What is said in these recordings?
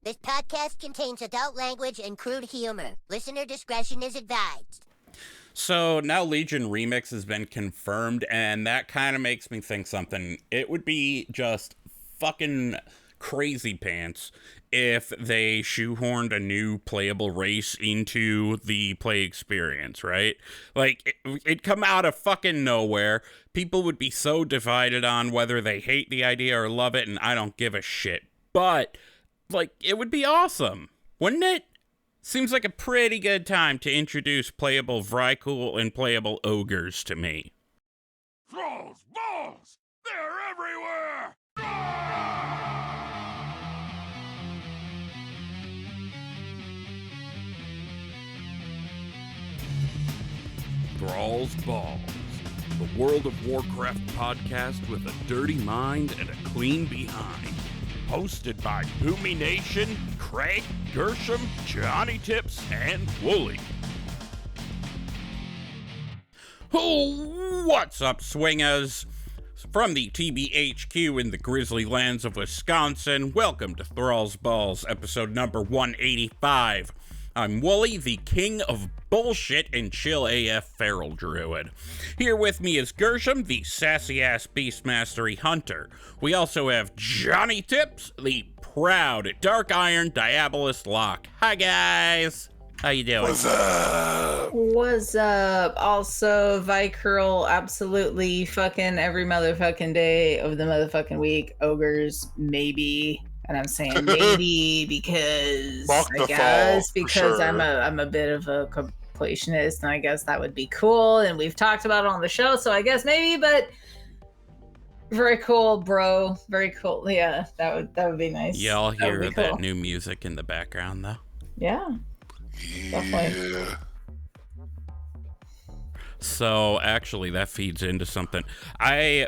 This podcast contains adult language and crude humor. Listener discretion is advised. So now Legion Remix has been confirmed, and that kind of makes me think something. It would be just fucking crazy pants if they shoehorned a new playable race into the play experience, right? Like, it'd come out of fucking nowhere. People would be so divided on whether they hate the idea or love it, and I don't give a shit. But, like, it would be awesome, wouldn't it? Seems like a pretty good time to introduce playable Vrykul and playable ogres to me. Thrall's balls! They're everywhere! Thrall's Balls, the World of Warcraft podcast with a dirty mind and a clean behind. Hosted by Boomy Nation, Craig, Gershom, Johnny Tips, and Wooly. Oh, what's up, swingaz? From the TBHQ in the grizzly lands of Wisconsin, welcome to Thrall's Balls, episode number 185. I'm Wooly, the king of bullshit and chill AF feral druid. Here with me is Gershom, the sassy-ass beastmastery hunter. We also have Johnny Tips, the proud dark iron diabolist lock. Hi, guys. How you doing? What's up? What's up? Also, Vicurl, absolutely fucking every motherfucking day of the motherfucking week. Ogres, maybe. And I'm saying maybe because I guess because I'm a bit of a completionist, and I guess that would be cool. And we've talked about it on the show, so I guess maybe. But very cool, bro. Very cool. Yeah, that would be nice. Yeah, I'll hear cool. that new music in the background, though. Yeah, definitely. Yeah. So actually, that feeds into something. I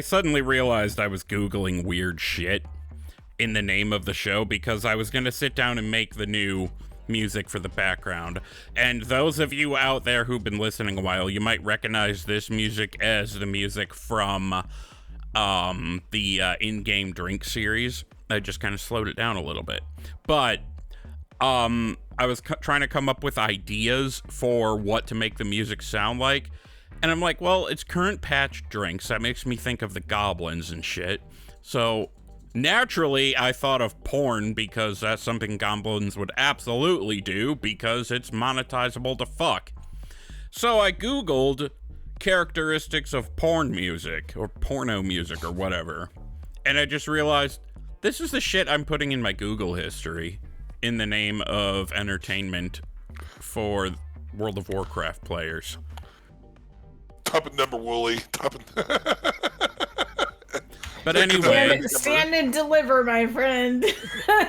suddenly realized I was Googling weird shit in the name of the show because I was going to sit down and make the new music for the background. And those of you out there who've been listening a while, you might recognize this music as the music from the in-game drink series. I just kind of slowed it down a little bit. But I was trying to come up with ideas for what to make the music sound like. And I'm like, well, it's current patch drinks. That makes me think of the goblins and shit. So naturally, I thought of porn because that's something goblins would absolutely do because it's monetizable to fuck. So I Googled characteristics of porn music or porno music or whatever. And I just realized this is the shit I'm putting in my Google history in the name of entertainment for World of Warcraft players. Top of number, Wooly. But anyway, Stand and deliver, my friend.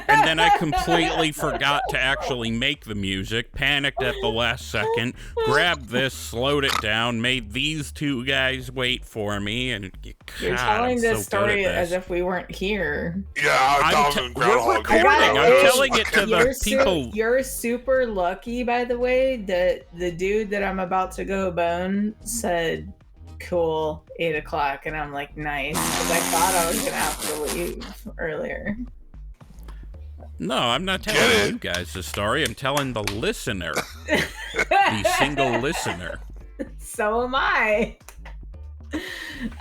and then I completely forgot to actually make the music, panicked at the last second, grabbed this, slowed it down, made these two guys wait for me, and You're telling this story as if we weren't here. Yeah, we're recording. I'm telling it to the people. You're super lucky, by the way, that the dude that I'm about to go bone said, cool, 8 o'clock, and I'm like, nice, because I thought I was gonna have to leave earlier. No, I'm not telling you guys the story. I'm telling the listener, the single listener. So am I.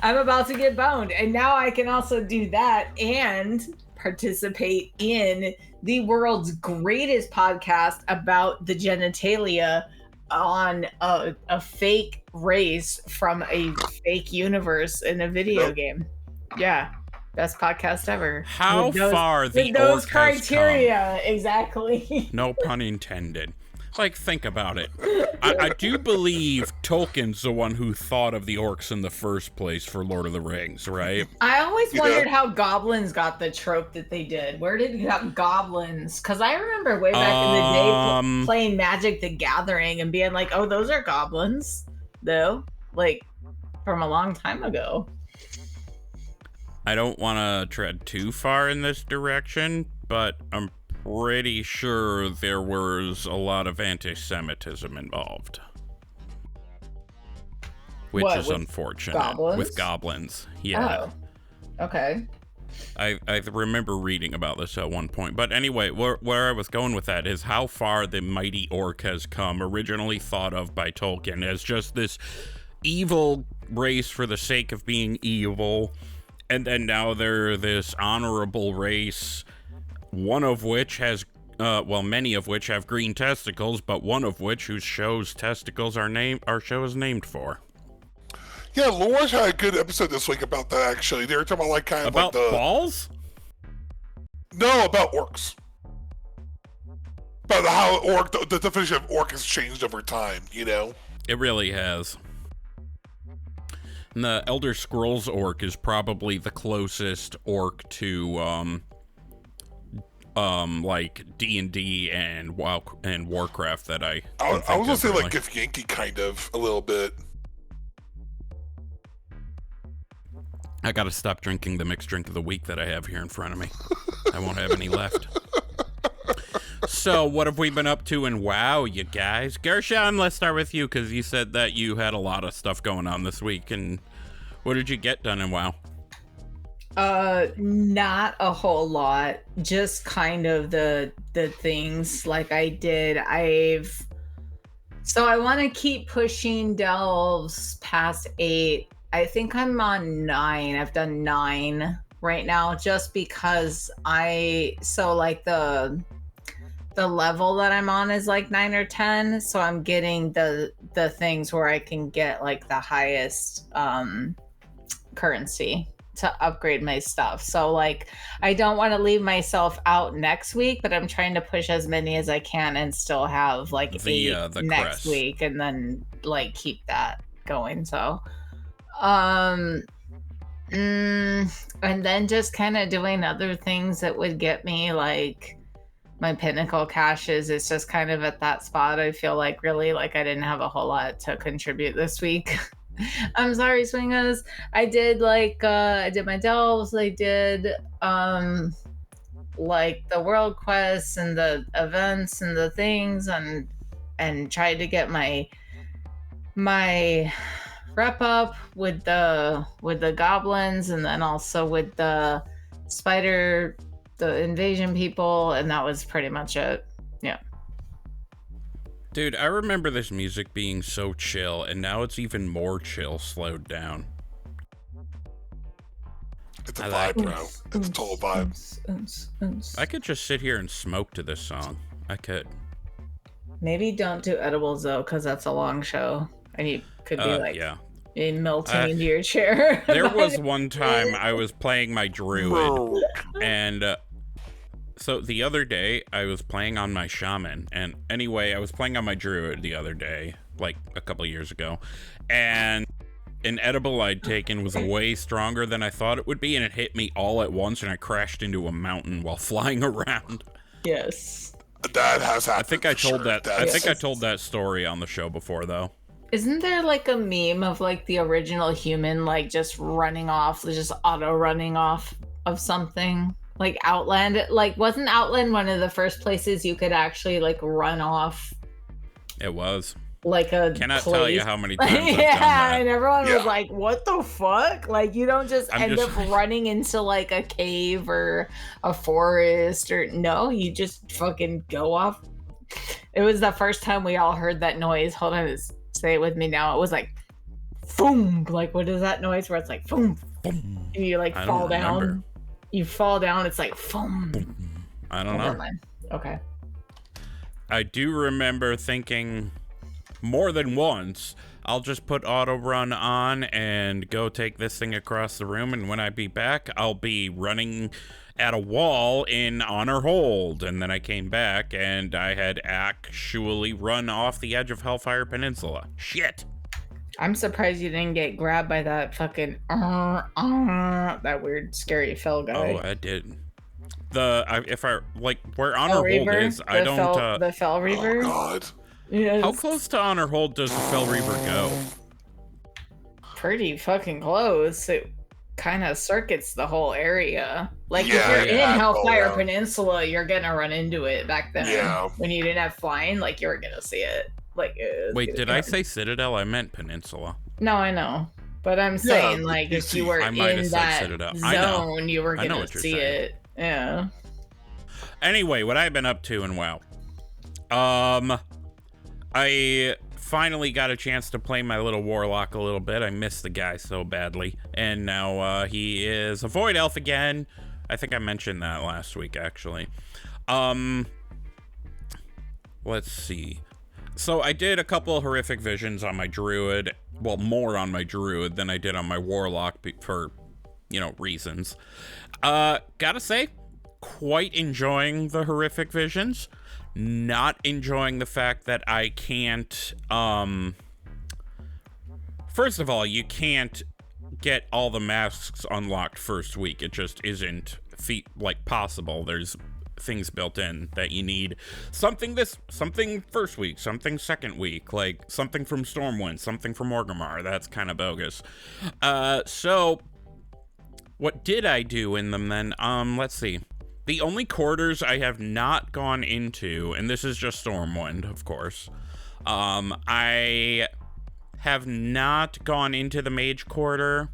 I'm about to get boned, and now I can also do that and participate in the world's greatest podcast about the genitalia on a fake race from a fake universe in a video game. Yeah, best podcast ever. How far the those orc criteria has come. Exactly. No pun intended. Like, think about it. I do believe Tolkien's the one who thought of the orcs in the first place for Lord of the Rings, right? I always wondered how goblins got the trope that they did. Where did goblins? Because I remember way back in the day playing Magic the Gathering and being like, oh, those are goblins, though. Like, from a long time ago. I don't want to tread too far in this direction, but I'm pretty sure there was a lot of anti-Semitism involved. Which is unfortunate. Goblins? With goblins, yeah. Oh, okay. I remember reading about this at one point. But anyway, where I was going with that is how far the mighty orc has come, originally thought of by Tolkien as just this evil race for the sake of being evil. And then now they're this honorable race, one of which has, many of which have green testicles, but one of which whose show's testicles our show is named for. Yeah, Laura's had a good episode this week about that, actually. They were talking about, like, kind of about like the... balls? No, about orcs. About how the definition of orc has changed over time, you know? It really has. And the Elder Scrolls orc is probably the closest orc to, like D&D and WoW and Warcraft that I was gonna say, like, Githyanki, kind of, a little bit. I gotta stop drinking the mixed drink of the week that I have here in front of me. I won't have any left. So, what have we been up to in WoW, you guys? Gershom, let's start with you, because you said that you had a lot of stuff going on this week, and what did you get done in WoW? Not a whole lot. Just kind of the things like I did. So I want to keep pushing delves past 8. I think I'm on 9. I've done 9 right now just because the level that I'm on is like 9 or 10. So I'm getting the things where I can get like the highest currency to upgrade my stuff. So like I don't want to leave myself out next week, but I'm trying to push as many as I can and still have like the next crest. week and then like keep that going. So and then just kind of doing other things that would get me like my pinnacle caches. It's just kind of at that spot. I feel like really like I didn't have a whole lot to contribute this week. I'm sorry, swingaz. I did like I did my delves. I did like the world quests and the events and the things and tried to get my rep up with the goblins and then also with the spider, the invasion people, and that was pretty much it. Yeah. Dude, I remember this music being so chill, and now it's even more chill, slowed down. It's a vibe, bro. It's a total vibe. I could just sit here and smoke to this song. I could. Maybe don't do edibles though, because that's a long show. And you could be like melting into your chair. There was one time I was playing my druid, and so the other day I was playing on my shaman, and anyway, I was playing on my druid the other day, like a couple years ago, and an edible I'd taken was way stronger than I thought it would be, and it hit me all at once, and I crashed into a mountain while flying around. Yes. That has happened. I think I told that. I think I told that story on the show before, though. Isn't there like a meme of like the original human like just running off, just auto running off of something? Like Outland, like wasn't Outland one of the first places you could actually like run off? It was. Like a cannot place. tell you how many times I've done yeah, that. and everyone was like, "What the fuck?" Like you don't just end up running into like a cave or a forest or no, you just fucking go off. It was the first time we all heard that noise. Hold on, say it with me now. It was like, boom. Like what is that noise where it's like, boom, boom, and you like fall down. You fall down. It's like, boom. I don't know. Okay. I do remember thinking more than once, I'll just put auto run on and go take this thing across the room, and when I be back, I'll be running at a wall in honor hold. And then I came back and I had actually run off the edge of Hellfire Peninsula. Shit. I'm surprised you didn't get grabbed by that fucking that weird scary fell guy. Oh, I did. If I like where honor hold is, I don't. The Fell Reaver. Oh God. Yes. How close to honor hold does the Fell Reaver go? Pretty fucking close. It kind of circuits the whole area. Like if you're in Hellfire Peninsula, you're gonna run into it. Back then, when you didn't have flying, like you were gonna see it. Like wait, did I say Citadel? I meant Peninsula. No, I know. But I'm saying, like, if you were I might in have said that Citadel. I know. zone, you were I know gonna what you're see saying. it. Yeah. Anyway, what I've been up to in WoW. I finally got a chance to play my little warlock a little bit. I missed the guy so badly. And now he is a void elf again. I think I mentioned that last week, actually. Let's see. So I did a couple of horrific visions on my druid. Well, more on my druid than I did on my warlock for, reasons. Gotta say, quite enjoying the horrific visions. Not enjoying the fact that I can't, first of all, you can't get all the masks unlocked first week. It just isn't possible. There's things built in that you need. Something first week, something second week, like something from Stormwind, something from Orgrimmar. That's kind of bogus. So what did I do in them then? Let's see. The only quarters I have not gone into, and this is just Stormwind, of course. I have not gone into the Mage Quarter.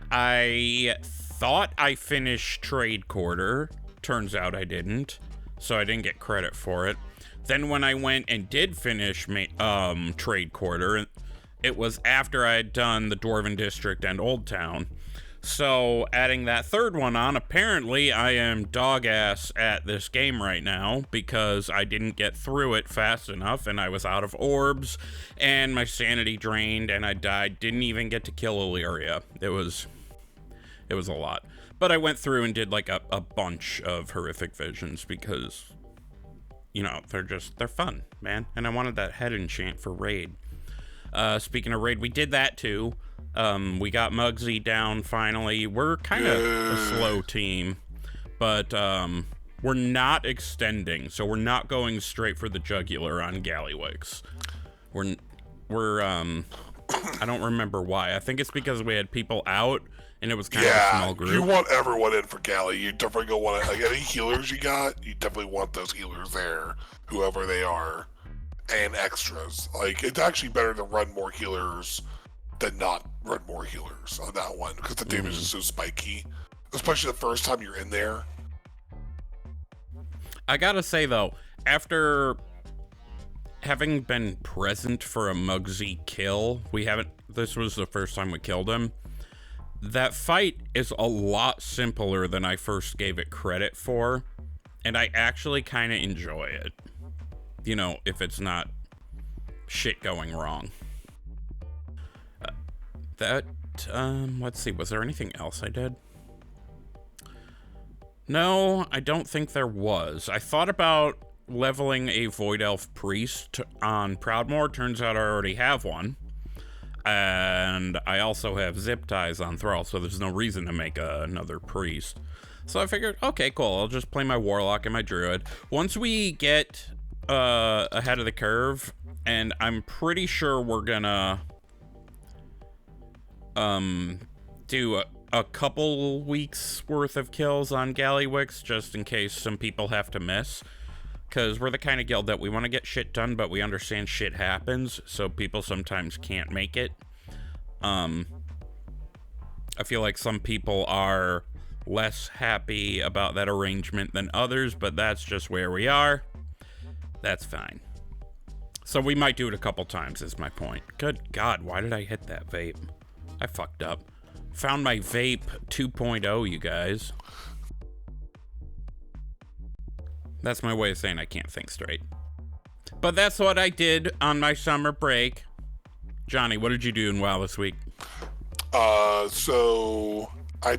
I thought I finished Trade Quarter. Turns out I didn't, so I didn't get credit for it. Then when I went and did finish Trade Quarter, it was after I had done the Dwarven District and Old Town. So adding that third one on, apparently I am dog ass at this game right now because I didn't get through it fast enough and I was out of orbs and my sanity drained and I died. Didn't even get to kill Illyria. It was a lot. But I went through and did like a bunch of horrific visions because, they're fun, man. And I wanted that head enchant for raid. Speaking of raid, we did that too. We got Mugsy down finally. We're kind of a slow team, but we're not extending, so we're not going straight for the jugular on Gallywix. We're I don't remember why. I think it's because we had people out and it was kind of a small group. You want everyone in for Galley. You definitely don't want to, like, any healers you got, you definitely want those healers there, whoever they are, and extras. Like, it's actually better to run more healers than not run more healers on that one because the damage is so spiky, especially the first time you're in there. I gotta say though, after having been present for a Mugsy kill, this was the first time we killed him. That fight is a lot simpler than I first gave it credit for, and I actually kind of enjoy it. If it's not shit going wrong. Let's see, was there anything else I did? No, I don't think there was. I thought about leveling a Void Elf Priest on Proudmoore. Turns out I already have one. And I also have Zip Ties on Thrall, so there's no reason to make another Priest. So I figured, okay, cool, I'll just play my Warlock and my Druid. Once we get ahead of the curve, and I'm pretty sure we're gonna do a couple weeks worth of kills on Gallywix just in case some people have to miss, because we're the kind of guild that we want to get shit done, but we understand shit happens, so people sometimes can't make it. I feel like some people are less happy about that arrangement than others, but that's just where we are. That's fine. So we might do it a couple times is my point. Good God, why did I hit that vape? I fucked up. Found my vape 2.0, you guys. That's my way of saying I can't think straight. But that's what I did on my summer break. Johnny, what did you do in WoW this week? So I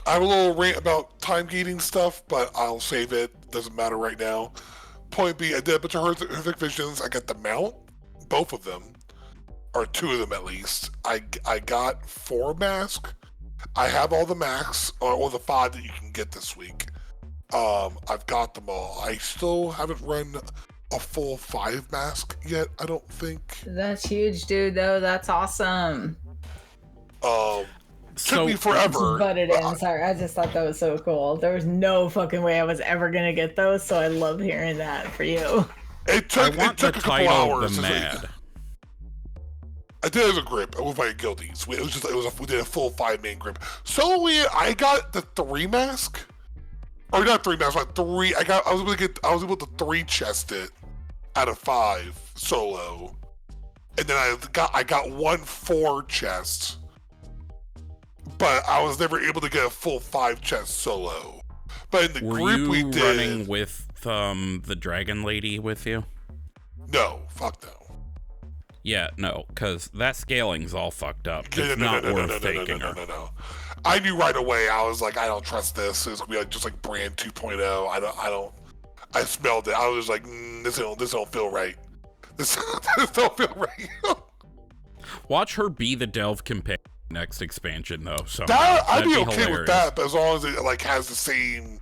have a little rant about time gating stuff, but I'll save it. Doesn't matter right now. Point B, I did a bunch of horrific visions. I got the mount, both of them. Or 2 of them at least. I got 4 masks. I have all the masks, or the 5 that you can get this week. I've got them all. I still haven't run a full 5 mask yet, I don't think. That's huge, dude, though. That's awesome. Took me forever. Butted in. Sorry, I just thought that was so cool. There was no fucking way I was ever gonna get those, so I love hearing that for you. It took a couple hours. I did it as a group with my guildies. We did a full 5-man group. So I got the 3 mask, or not 3 mask, but 3. I was able to 3 chest it out of 5 solo, and then I got 1 4 chest, but I was never able to get a full 5 chest solo. But in the group we did. Were you running with the dragon lady with you? No, fuck no. Yeah, no, because that scaling's all fucked up. It's not worth taking her. No. I knew right away. I was like, I don't trust this. It's gonna be like, just like brand 2.0. I smelled it. I was like, this don't feel right. This don't feel right. Watch her be the Delve companion next expansion, though. So I'd be okay hilarious with that, but as long as it like has the same,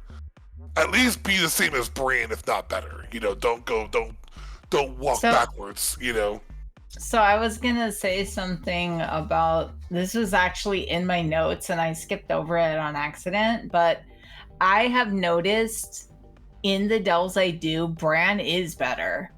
at least be the same as brand, if not better. You know, don't walk backwards. You know. So I was gonna say something about this was actually in my notes and I skipped over it on accident, but I have noticed in the delves I do, Bran is better.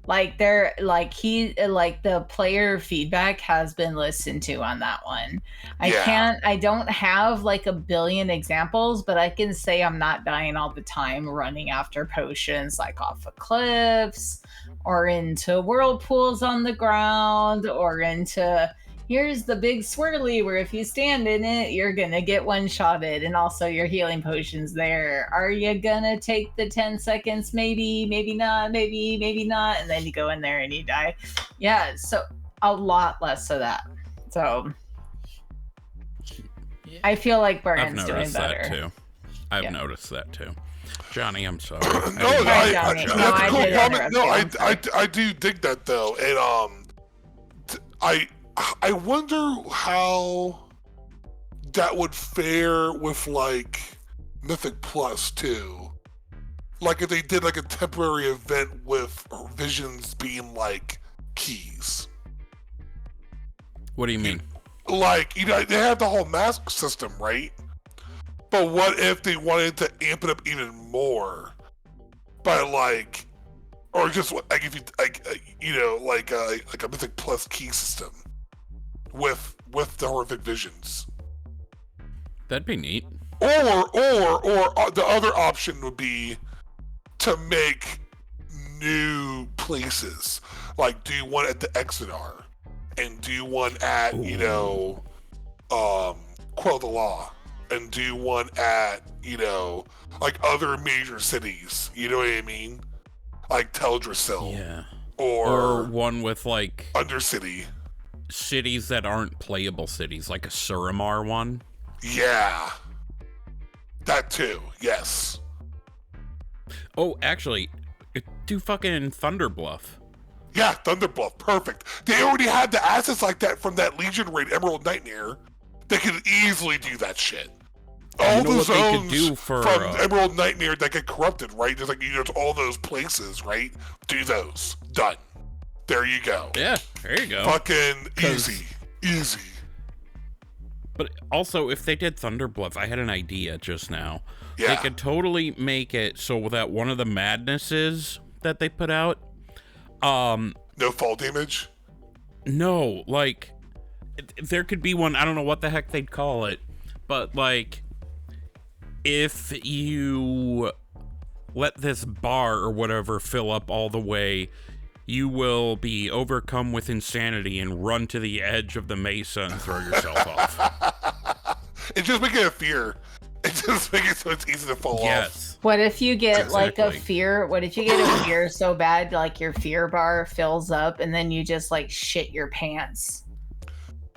Like the player feedback has been listened to on that one. I don't have like a billion examples, but I can say I'm not dying all the time running after potions like off of cliffs or into whirlpools on the ground or into here's the big swirly where if you stand in it, you're gonna get one-shotted, and also your healing potions there. Are you gonna take the 10 seconds? Maybe not, maybe not, and then you go in there and you die. Yeah, so a lot less of that. So I feel like Burden's doing better. That too. I've noticed that too. Johnny, I'm sorry. I do dig that though, and I wonder how that would fare with like Mythic Plus too. Like if they did like a temporary event with visions being like keys. What do you mean? Like, you know, they have the whole mask system, right? But what if they wanted to amp it up even more by like, or just like if you like, you know, like a Mythic Plus key system with the horrific visions. That'd be neat. Or the other option would be to make new places, like do one at the Exodar, and do one at you know, Quell the Law, and do one at you know like other major cities. You know what I mean? Like Teldrassil. Yeah. Or one with like Undercity. Cities that aren't playable cities, like a Suramar one. Yeah. That too, yes. Oh, actually, do fucking Thunderbluff. Yeah, Thunderbluff, perfect. They already had the assets like that from that Legion raid, Emerald Nightmare. They could easily do that shit. All the zones from Emerald Nightmare that get corrupted, right? There's like, you know, all those places, right? Do those. Done. There you go. Yeah, there you go. Fucking easy. But also, if they did Thunderbluff, I had an idea just now. Yeah. They could totally make it so that one of the madnesses that they put out, no fall damage? No, like, there could be one, I don't know what the heck they'd call it, but like, if you let this bar or whatever fill up all the way, you will be overcome with insanity and run to the edge of the mesa and throw yourself off. It just makes it a fear. It just makes it so it's easy to fall off. What if you get like a fear? What if you get a fear so bad, like your fear bar fills up, and then you just like shit your pants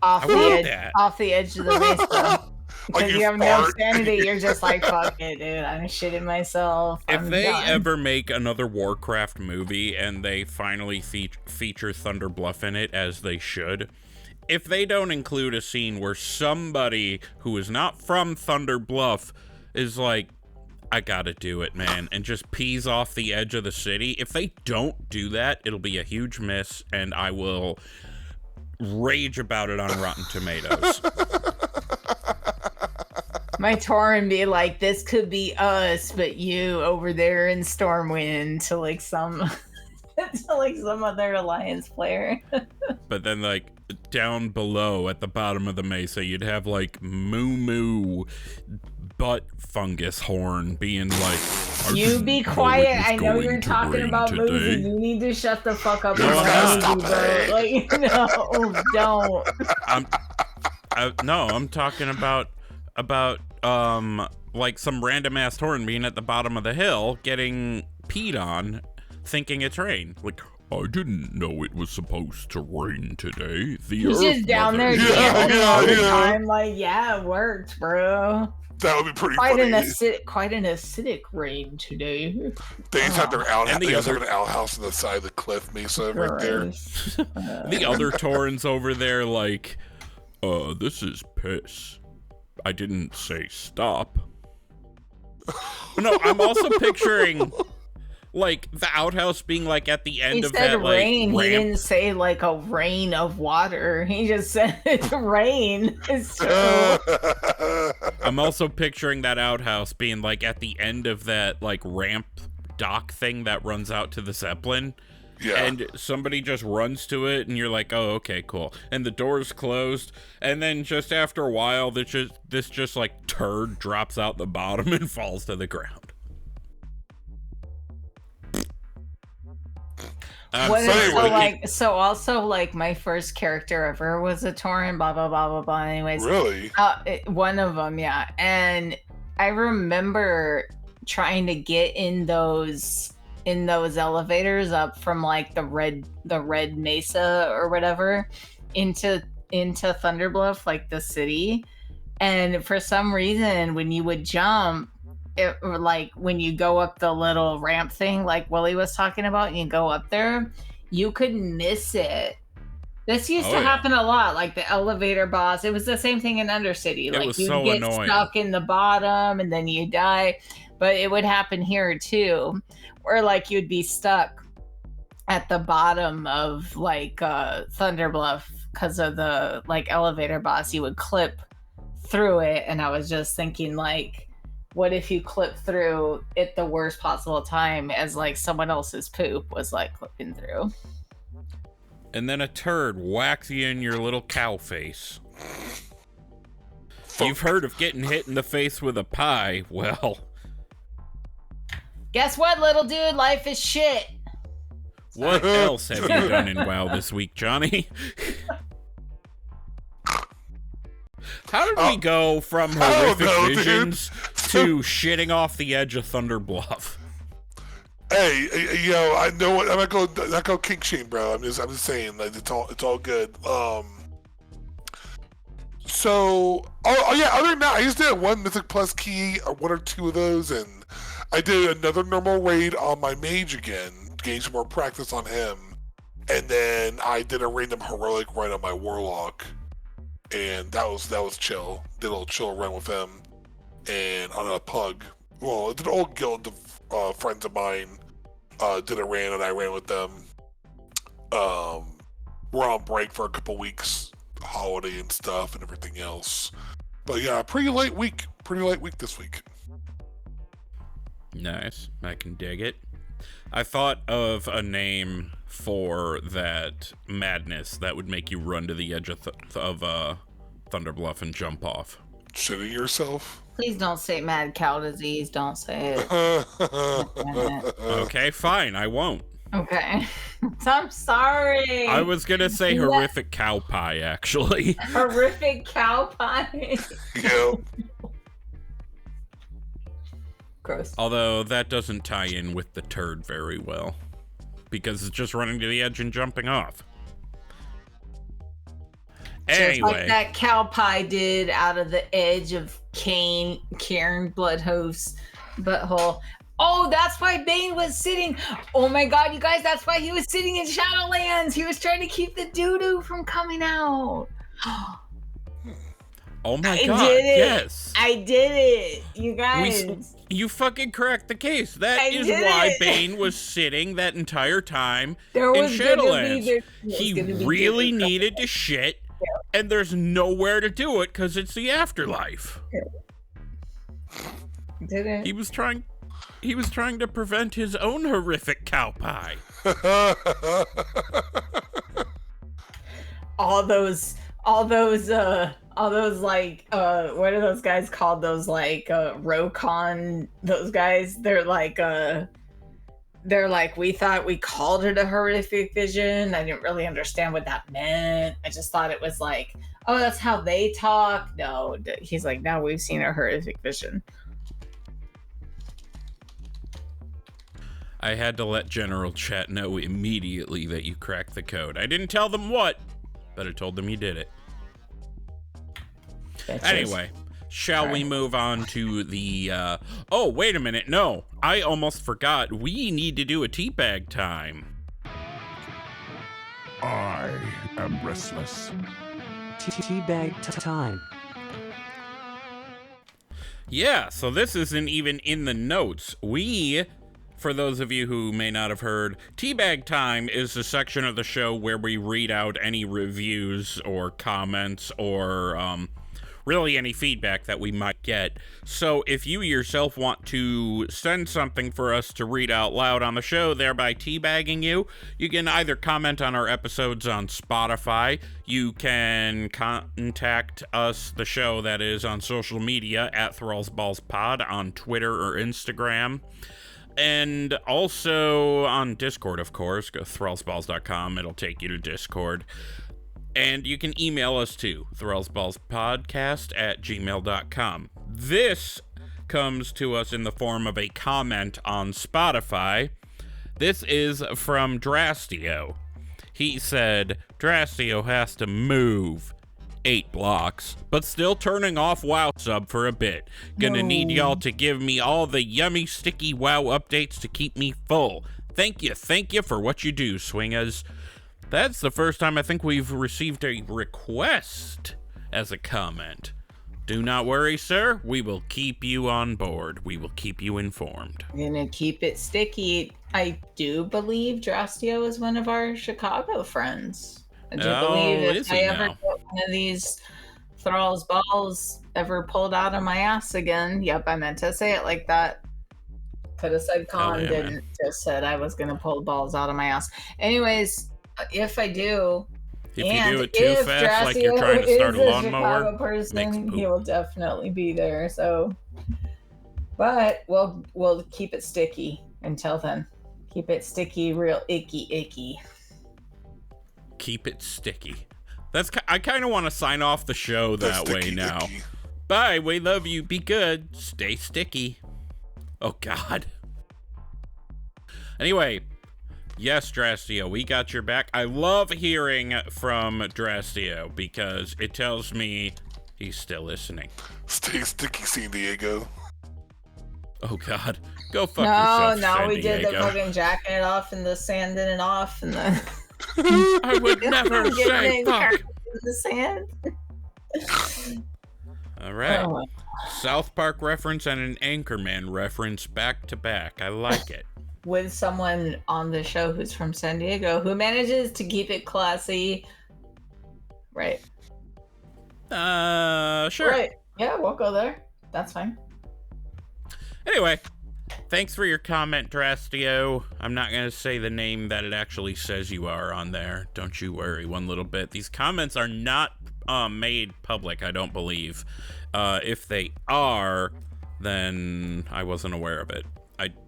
off the edge of the mesa? Because Like you have no sanity, you're just like, fuck it, dude, I'm shitting myself. If they ever make another Warcraft movie and they finally feature Thunderbluff in it, as they should, if they don't include a scene where somebody who is not from Thunderbluff is like, I gotta do it, man, and just pees off the edge of the city, if they don't do that, it'll be a huge miss, and I will rage about it on Rotten Tomatoes. My Tauren be like, this could be us, but you over there in Stormwind to like some other Alliance player. But then like down below at the bottom of the mesa, you'd have like moo butt fungus horn being like, you be quiet. I know you're talking about movies. You need to shut the fuck up. Stop it. Like, no, don't. I'm talking about like some random ass horn being at the bottom of the hill getting peed on, thinking it's rain. Like, I didn't know it was supposed to rain today. He's just down there all the time. Like, yeah, it worked, bro. That would be pretty funny. Quite an acidic rain today. They just have their outhouse. They have an outhouse on the side of the cliff mesa right there. The other Torrens over there, like, this is piss. I didn't say stop. No, I'm also picturing like the outhouse being like at the end of that like rain. Ramp. He didn't say like a rain of water. He just said it's rain. So I'm also picturing that outhouse being like at the end of that like ramp dock thing that runs out to the Zeppelin. Yeah. And somebody just runs to it and you're like, oh, okay, cool. And the door's closed. And then just after a while, this just like turd drops out the bottom and falls to the ground. So also like my first character ever was a Tauren, blah blah blah blah blah. Anyways, really, one of them, yeah. And I remember trying to get in those elevators up from like the red mesa or whatever into Thunderbluff, like the city. And for some reason, when you would jump, it, like when you go up the little ramp thing like Willie was talking about, and you go up there, you could miss it. This used to happen a lot, like the elevator boss. It was the same thing in Undercity. Like you'd get annoying. Stuck in the bottom and then you die. But it would happen here too, where like you'd be stuck at the bottom of like Thunderbluff because of the like elevator boss. You would clip through it, and I was just thinking like, what if you clip through at the worst possible time as like someone else's poop was like clipping through? And then a turd whacks you in your little cow face. You've heard of getting hit in the face with a pie. Well, guess what, little dude? Life is shit. What else have you done in WoW this week, Johnny? How did we go from horrific visions to shitting off the edge of Thunderbluff? Hey, I know what. I'm not going kink shame, bro. I'm just saying, like, it's all good. So, yeah. Other than that, I just did one Mythic Plus key, or one or two of those, and I did another normal raid on my mage again, gain some more practice on him, and then I did a random heroic run on my warlock, and that was chill. Did a little chill run with him, and on a pug. Well, it's an old guild of friends of mine. Did a ran, and I ran with them. We're on break for a couple weeks, holiday and stuff, and everything else. But yeah, pretty light week this week. Nice, I can dig it. I thought of a name for that madness that would make you run to the edge of Thunderbluff and jump off. Shitting yourself? Please don't say mad cow disease. Don't say it. Okay, fine, I won't. Okay. I'm sorry. I was gonna say horrific cow pie, actually. Horrific cow pie? Yep. Gross. Although that doesn't tie in with the turd very well, because it's just running to the edge and jumping off. Anyway. Just like that Cowpie did out of the edge of Karen Bloodhoof's butthole. Oh, that's why Bane was sitting. Oh my god, you guys, that's why he was sitting in Shadowlands. He was trying to keep the doo-doo from coming out. Oh my god, yes. I did it, you guys. You fucking correct the case. That is why Bane was sitting that entire time in Shadowlands. He really needed to shit, and there's nowhere to do it because it's the afterlife. Did it? He was trying to prevent his own horrific cow pie. all those like what are those guys called? Those like Rokon, those guys, they're like we thought we called it a horrific vision. I didn't really understand what that meant. I just thought it was like, oh, that's how they talk. No, he's like, now we've seen a horrific vision. I had to let General Chat know immediately that you cracked the code. I didn't tell them what, but I told them you did it. Anyway, shall we move on to the, oh, wait a minute. No, I almost forgot. We need to do a teabag time. I am restless. Teabag time. Yeah, so this isn't even in the notes. For those of you who may not have heard, Teabag Time is the section of the show where we read out any reviews or comments or really any feedback that we might get. So if you yourself want to send something for us to read out loud on the show, thereby teabagging you, you can either comment on our episodes on Spotify, you can contact us, the show that is, on social media at ThrallsBallsPod on Twitter or Instagram. And also on Discord, of course. Go thrallsballs.com. It'll take you to Discord. And you can email us too, thrallsballspodcast@gmail.com. This comes to us in the form of a comment on Spotify. This is from Drastio. He said, Drastio has to move 8 blocks, but still turning off WoW sub for a bit. Gonna need y'all to give me all the yummy, sticky WoW updates to keep me full. Thank you for what you do, swingaz. That's the first time I think we've received a request as a comment. Do not worry, sir. We will keep you on board. We will keep you informed. I'm gonna keep it sticky. I do believe Drastio is one of our Chicago friends. I do believe if I ever get one of these Thrall's balls ever pulled out of my ass again. Yep, I meant to say it like that. Could have said con, didn't. Man. Just said I was gonna pull balls out of my ass. Anyways, if I do, if you do it too fast, like you're trying to start a lawnmower, person, he will definitely be there. So, but we'll keep it sticky until then. Keep it sticky, real icky. Keep it sticky. I kind of want to sign off the show that way now. Icky. Bye. We love you. Be good. Stay sticky. Oh God. Anyway. Yes, Drastio, we got your back. I love hearing from Drastio because it tells me he's still listening. Stay sticky, San Diego. Oh, God. Go fuck yourself, San we Diego. did the fucking jacking it off and the sanding it off and the... I would never say fuck. In the sand. All right. Oh. South Park reference and an Anchorman reference back to back. I like it. With someone on the show who's from San Diego who manages to keep it classy. Right. Sure. Right. Yeah, we'll go there. That's fine. Anyway, thanks for your comment, Drastio. I'm not going to say the name that it actually says you are on there. Don't you worry one little bit. These comments are not made public, I don't believe. If they are, then I wasn't aware of it.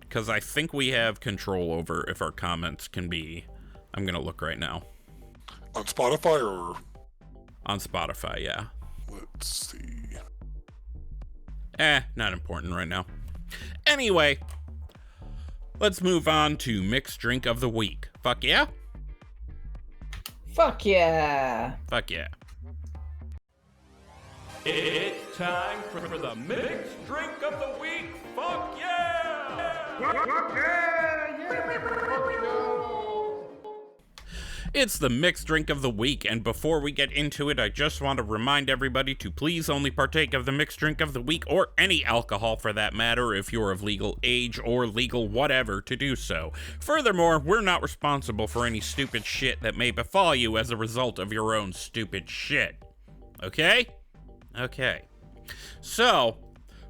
Because I think we have control over if our comments can be... I'm going to look right now. On Spotify or... On Spotify, yeah. Let's see. Not important right now. Anyway, let's move on to Mixed Drink of the Week. Fuck yeah? Fuck yeah. Fuck yeah. It's time for the Mixed Drink of the Week. Fuck yeah! It's the Mixed Drink of the Week, and before we get into it, I just want to remind everybody to please only partake of the Mixed Drink of the Week, or any alcohol for that matter, if you're of legal age or legal whatever to do so. Furthermore, we're not responsible for any stupid shit that may befall you as a result of your own stupid shit. Okay? Okay. So,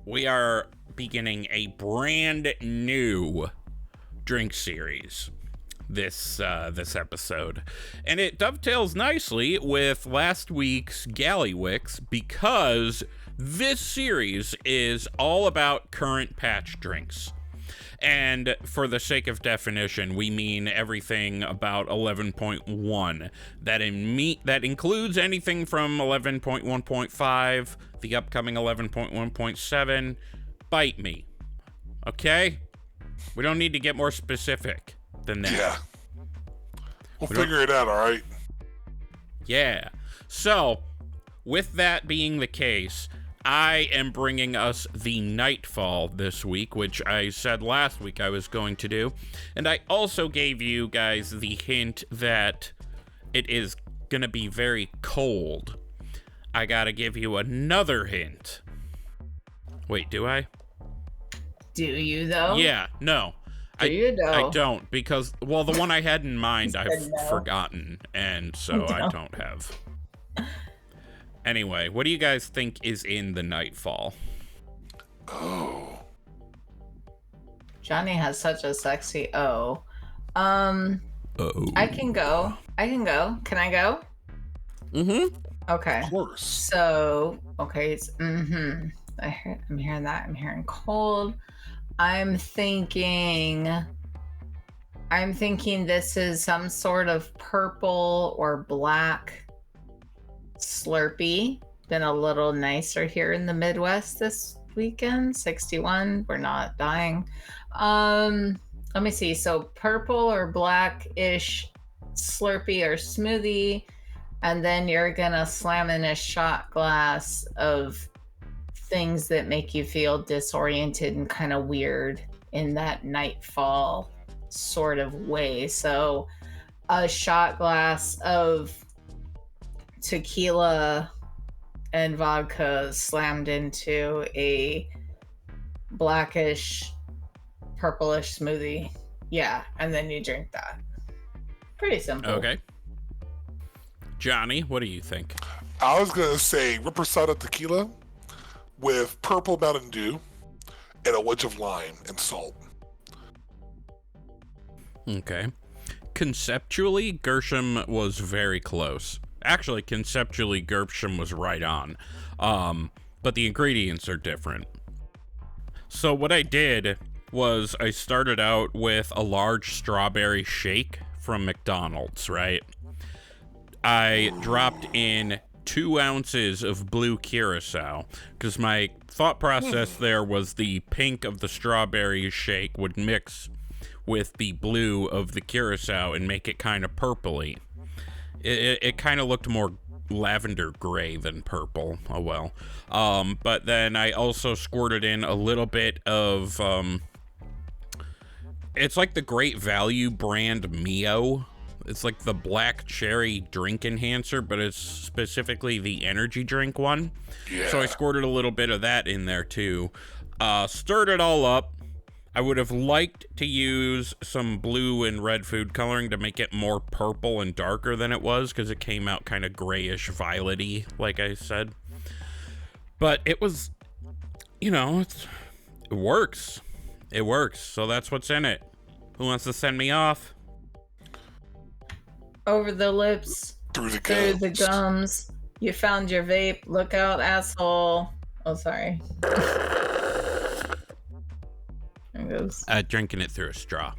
we are beginning a brand new drink series. this episode, and it dovetails nicely with last week's Gallywix because this series is all about current patch drinks. And for the sake of definition, we mean everything about 11.1. That includes anything from 11.1.5, the upcoming 11.1.7. Bite me. Okay? We don't need to get more specific than that. Yeah. We'll figure it out, all right? Yeah. So, with that being the case, I am bringing us the Nightfall this week, which I said last week I was going to do. And I also gave you guys the hint that it is going to be very cold. I got to give you another hint. Wait, do I? Do you, though? Yeah, no. Do you, though? I don't, because, well, the one I had in mind I've no. forgotten, and so I don't have. Anyway, what do you guys think is in the Nightfall? Oh. Johnny has such a sexy O. Oh. I can go. Can I go? Mm-hmm. Okay. Of course. So, okay, it's I'm hearing that. I'm hearing cold. I'm thinking this is some sort of purple or black Slurpee. Been a little nicer here in the Midwest this weekend. 61. We're not dying. Let me see. So purple or black-ish Slurpee or smoothie, and then you're gonna slam in a shot glass of things that make you feel disoriented and kind of weird in that Nightfall sort of way. So a shot glass of tequila and vodka slammed into a blackish purplish smoothie. Yeah, and then you drink that. Pretty simple. Okay. Johnny, what do you think? I was going to say Reposado tequila with purple Mountain Dew and a wedge of lime and salt. Okay. Conceptually, Gershom was very close. Actually, conceptually, Gershom was right on. But the ingredients are different. So what I did was I started out with a large strawberry shake from McDonald's, right? I dropped in 2 ounces of blue curacao because my thought process there was the pink of the strawberry shake would mix with the blue of the curacao and make it kind of purpley. It kind of looked more lavender gray than purple. Oh well. But then I also squirted in a little bit of it's like the Great Value brand Mio. It's like the black cherry drink enhancer, but it's specifically the energy drink one. Yeah. So I squirted a little bit of that in there too. Stirred it all up. I would have liked to use some blue and red food coloring to make it more purple and darker than it was, because it came out kind of grayish violet-y, like I said. But it was, you know, it works. It works, so that's what's in it. Who wants to send me off? Over the lips, Through the through gums. the gums. You found your vape. Look out, asshole. Oh, sorry. There it goes. Drinking it through a straw.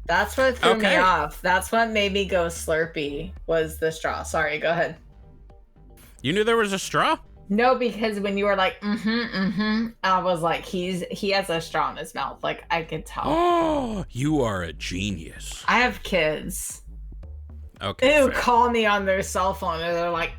That's what threw me Okay. off. That's what made me go Slurpee, was the straw. Sorry, go ahead. You knew there was a straw? No, because when you were like, I was like, he has a straw in his mouth. Like, I could tell. Oh, you are a genius. I have kids Okay. who fair. call me on their cell phone and they're like,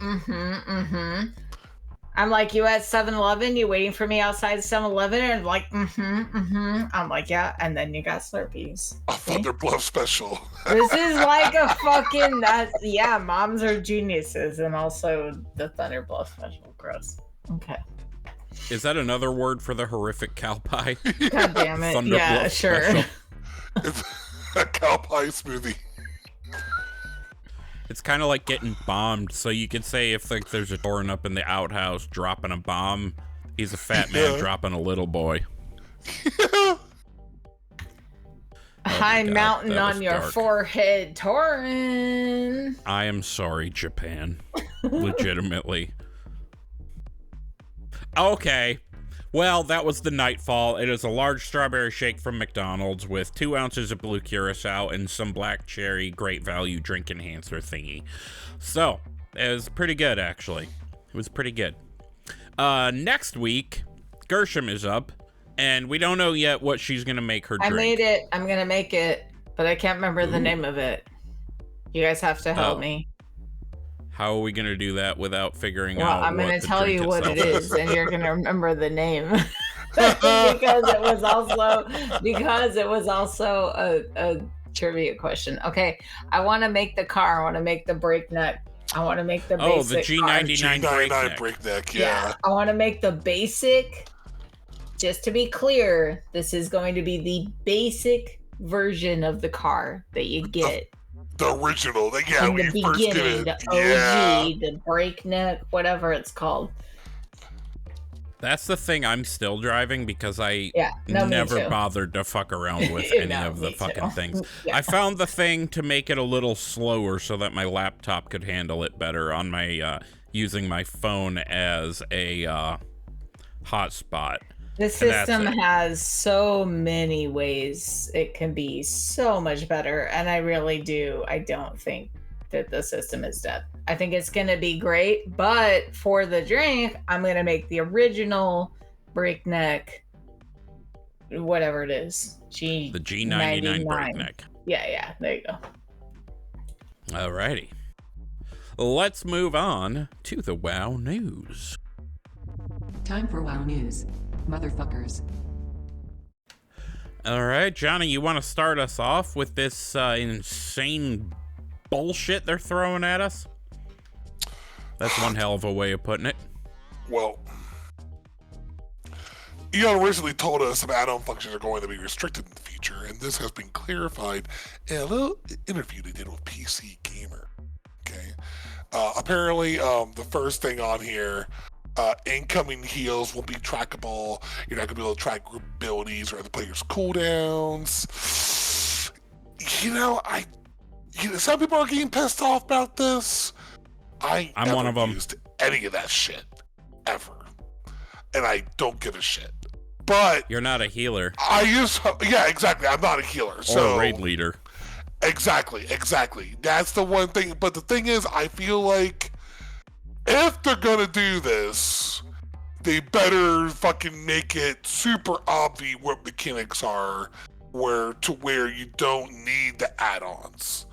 I'm like, you at 7-Eleven? You waiting for me outside 7-Eleven? And like, I'm like, yeah. And then you got Slurpees. A Thunder Bluff special. This is like a fucking, yeah, moms are geniuses. And also the Thunder Bluff special. Gross. Okay. Is that another word for the horrific Cowpie? God damn it. Thunder Yeah, Bluff sure. special. It's a Cowpie smoothie. It's kind of like getting bombed. So you could say if like there's a Doran up in the outhouse dropping a bomb, he's a fat man Yeah. dropping a little boy. Yeah. Oh High God, mountain that was on your dark. forehead, Torin. I am sorry, Japan. Legitimately. Okay. Well, that was the Nightfall. It is a large strawberry shake from McDonald's with 2 ounces of blue curacao and some black cherry great value drink enhancer thingy. So, it was pretty good, actually. It was pretty good. Next week, Gershom is up, and we don't know yet what she's going to make her drink. I made it. I'm going to make it, but I can't remember the name of it. You guys have to help me. How are we going to do that without figuring Well, out I'm what going the to tell drink you what it itself is, and you're going to remember the name. because it was also a trivia question. Okay, I want to make the car. I want to make the breakneck. I want to make the basic the G99 G99 breakneck. breakneck, yeah. yeah. I want to make the basic. Just to be clear, this is going to be the basic version of the car that you get. The original, yeah, in when the you first get beginning, it. the OG, Yeah. the breakneck, whatever it's called. That's the thing I'm still driving because I me never too. bothered to fuck around with any No, of the me fucking too. things. Yeah. I found the thing to make it a little slower so that my laptop could handle it better on my using my phone as a hotspot. The And that's system it. has so many ways it can be so much better, and I don't think that the system is dead. I think it's going to be great, but for the drink, I'm going to make the original breakneck, whatever it is. The G99 breakneck. Yeah, there you go. Alrighty. Let's move on to the WoW news. Time for WoW News. Motherfuckers. All right, Johnny, you want to start us off with this insane bullshit they're throwing at us? That's one hell of a way of putting it. Well, Eon recently told us some add-on functions are going to be restricted in the future, and this has been clarified in a little interview they did with PC Gamer. Okay. Apparently, the first thing on here, incoming heals will be trackable. You're not going to be able to track group abilities or other players' cooldowns. Some people are getting pissed off about this. I'm one of them. Used any of that shit ever, and I don't give a shit. But You're not a healer yeah, exactly. I'm not a healer, or so a raid leader. Exactly. That's the one thing. But the thing is, I feel like if they're gonna do this, they better fucking make it super obvious what mechanics are, where you don't need the add-ons,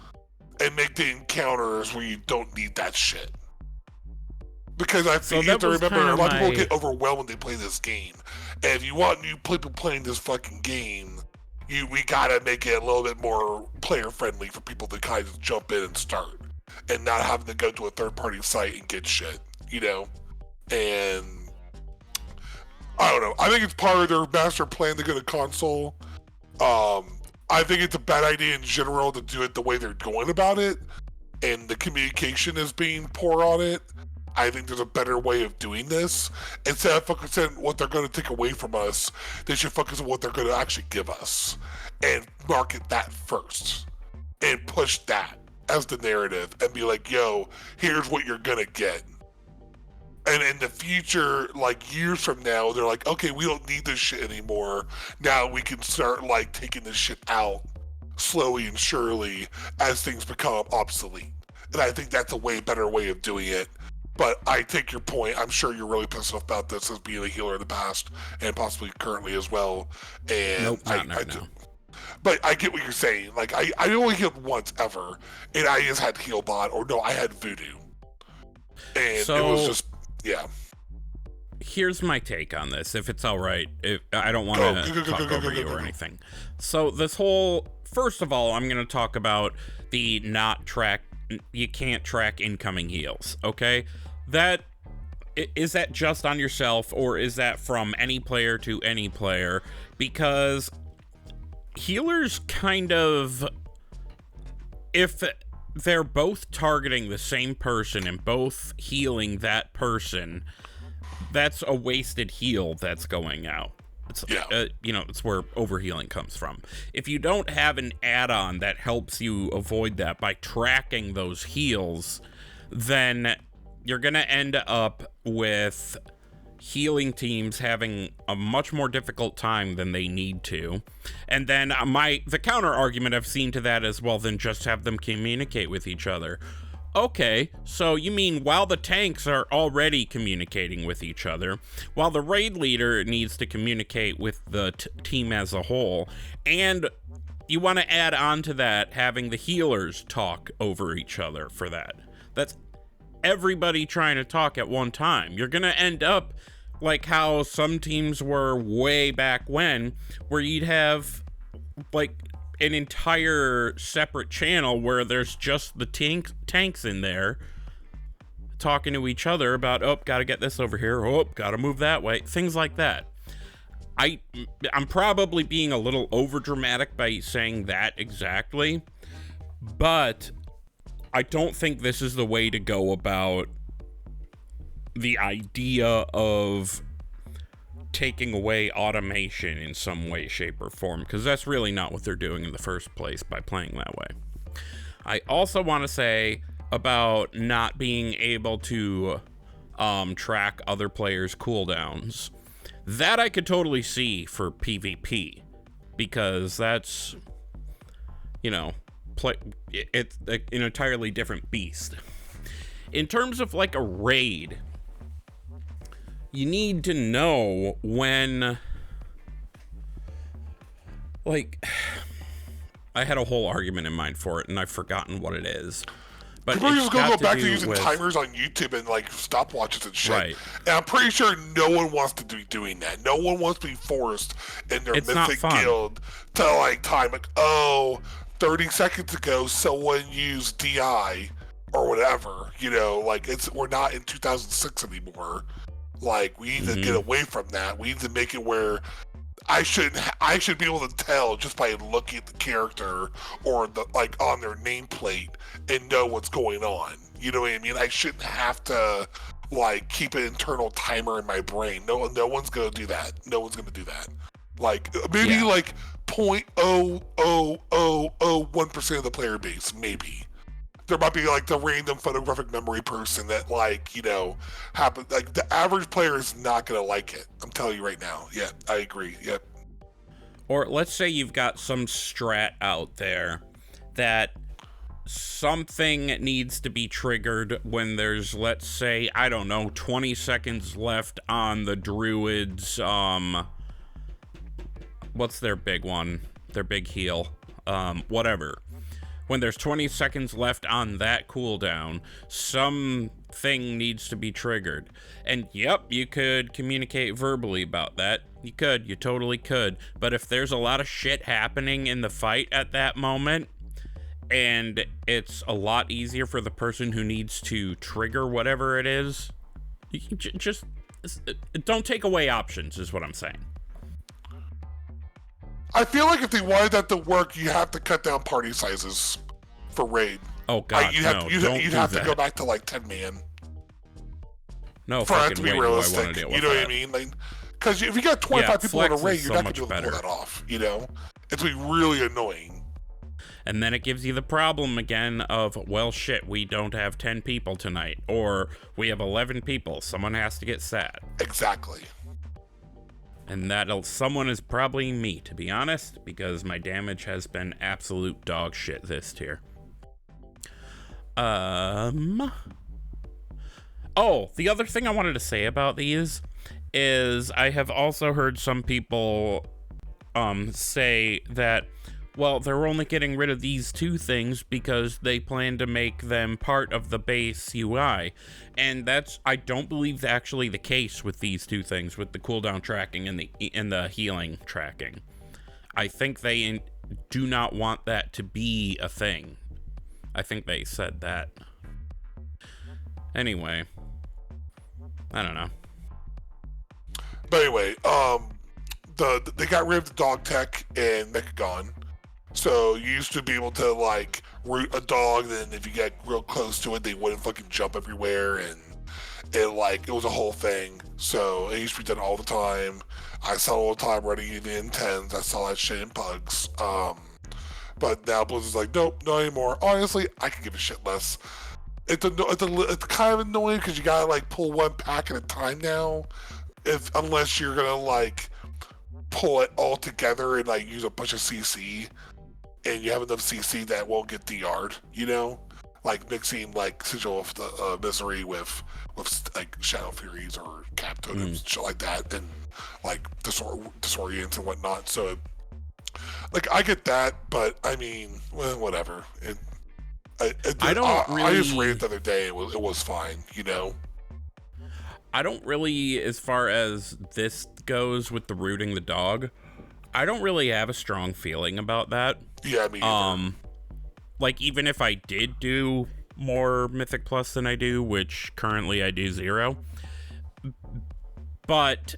and make the encounters where you don't need that shit. Because I think you have to remember, a lot of people get overwhelmed when they play this game, and if you want new people playing this fucking game, we gotta make it a little bit more player friendly for people to kind of jump in and start, and not having to go to a third party site and get shit, And I don't know. I think it's part of their master plan to get a console. I think it's a bad idea in general to do it the way they're going about it, and the communication is being poor on it. I think there's a better way of doing this. Instead of focusing on what they're going to take away from us, they should focus on what they're going to actually give us and market that first and push that as the narrative and be like, yo, here's what you're going to get. And in the future, like years from now, they're like, okay, we don't need this shit anymore. Now we can start like taking this shit out slowly and surely as things become obsolete. And I think that's a way better way of doing it. But I take your point. I'm sure you're really pissed off about this as being a healer in the past and possibly currently as well. And Nope, not now. But I get what you're saying. Like I only healed once ever, and I just had Healbot, or no, I had Voodoo, and So, it was just Here's my take on this, if it's all right. I don't want to talk over you or anything. So this whole, first of all, I'm going to talk about the you can't track incoming heals. Okay, is that just on yourself, or is that from any player to any player? Because healers kind of, if they're both targeting the same person and both healing that person, that's a wasted heal that's going out. It's, Yeah. it's where overhealing comes from. If you don't have an add-on that helps you avoid that by tracking those heals, then you're going to end up with healing teams having a much more difficult time than they need to. And then the counter argument I've seen to that is, well, then just have them communicate with each other. Okay, so you mean while the tanks are already communicating with each other, while the raid leader needs to communicate with the team as a whole, and you want to add on to that having the healers talk over each other for that. That's everybody trying to talk at one time. You're going to end up like how some teams were way back when, where you'd have like an entire separate channel where there's just the tanks in there talking to each other about, oh, gotta get this over here, oh, gotta move that way, things like that. I'm probably being a little over dramatic by saying that exactly, but I don't think this is the way to go about the idea of taking away automation in some way, shape, or form, because that's really not what they're doing in the first place by playing that way. I also want to say about not being able to track other players' cooldowns. That I could totally see for PvP, because that's, it's an entirely different beast. In terms of like a raid, you need to know when, like, I had a whole argument in mind for it, and I've forgotten what it is. But people just go back to using with timers on YouTube and like stopwatches and shit. Right. And I'm pretty sure no one wants to be doing that. No one wants to be forced in their mythic guild to like time, like, 30 seconds ago someone used DI or whatever. Like we're not in 2006 anymore. Like, we need to get away from that. We need to make it where I should be able to tell just by looking at the character or the on their nameplate and know what's going on. You know what I mean? I shouldn't have to keep an internal timer in my brain. No one's gonna do that. No one's gonna do that. Maybe 0.00001% of the player base, maybe. There might be the random photographic memory person that happen. The average player is not gonna like it. I'm telling you right now. Yeah, I agree. Yep. Or let's say you've got some strat out there that something needs to be triggered when there's, let's say, 20 seconds left on the druid's what's their big one? Their big heal. Whatever. When there's 20 seconds left on that cooldown, something needs to be triggered. And yep, you could communicate verbally about that. You totally could. But if there's a lot of shit happening in the fight at that moment, and it's a lot easier for the person who needs to trigger whatever it is, you can just don't take away options, is what I'm saying. I feel like if they wanted that to work, you have to cut down party sizes for raid. Oh god, you'd have to go back to 10 man. No, for that to be realistic. You know what I mean? Because if you got 25 people in a raid, you're not going to be able to pull that off. It's be really annoying. And then it gives you the problem again of, well, shit, we don't have 10 people tonight, or we have 11 people. Someone has to get sad. Exactly. And someone is probably me, to be honest, because my damage has been absolute dog shit this tier. Oh, the other thing I wanted to say about these is I have also heard some people say that, well, they're only getting rid of these two things because they plan to make them part of the base UI. And I don't believe actually the case with these two things, with the cooldown tracking and the healing tracking. I think they do not want that to be a thing. I think they said that. Anyway, I don't know. But anyway, they got rid of the dog tech and Mechagon. So you used to be able to root a dog, then if you get real close to it, they wouldn't fucking jump everywhere, and It was a whole thing. So it used to be done all the time. I saw it all the time running the N10s. I saw that shit in pugs. But now Blizzard's like, nope, not anymore. Honestly, I can give a shit less. It's kind of annoying because you gotta like pull one pack at a time now. Unless you're gonna like pull it all together and like use a bunch of CC, and you have enough CC that won't get DR'd, you know? Like mixing like Sigil of the Misery with like Shadow Furies or Cap Totems, shit like that, and like Disorients and whatnot. So like I get that, but I mean, well, whatever. I just read it the other day. It was fine, you know. I don't really, as far as this goes with the rooting the dog, I don't really have a strong feeling about that. Yeah, me either. Like, even if I did do more Mythic Plus than I do, which currently I do 0, but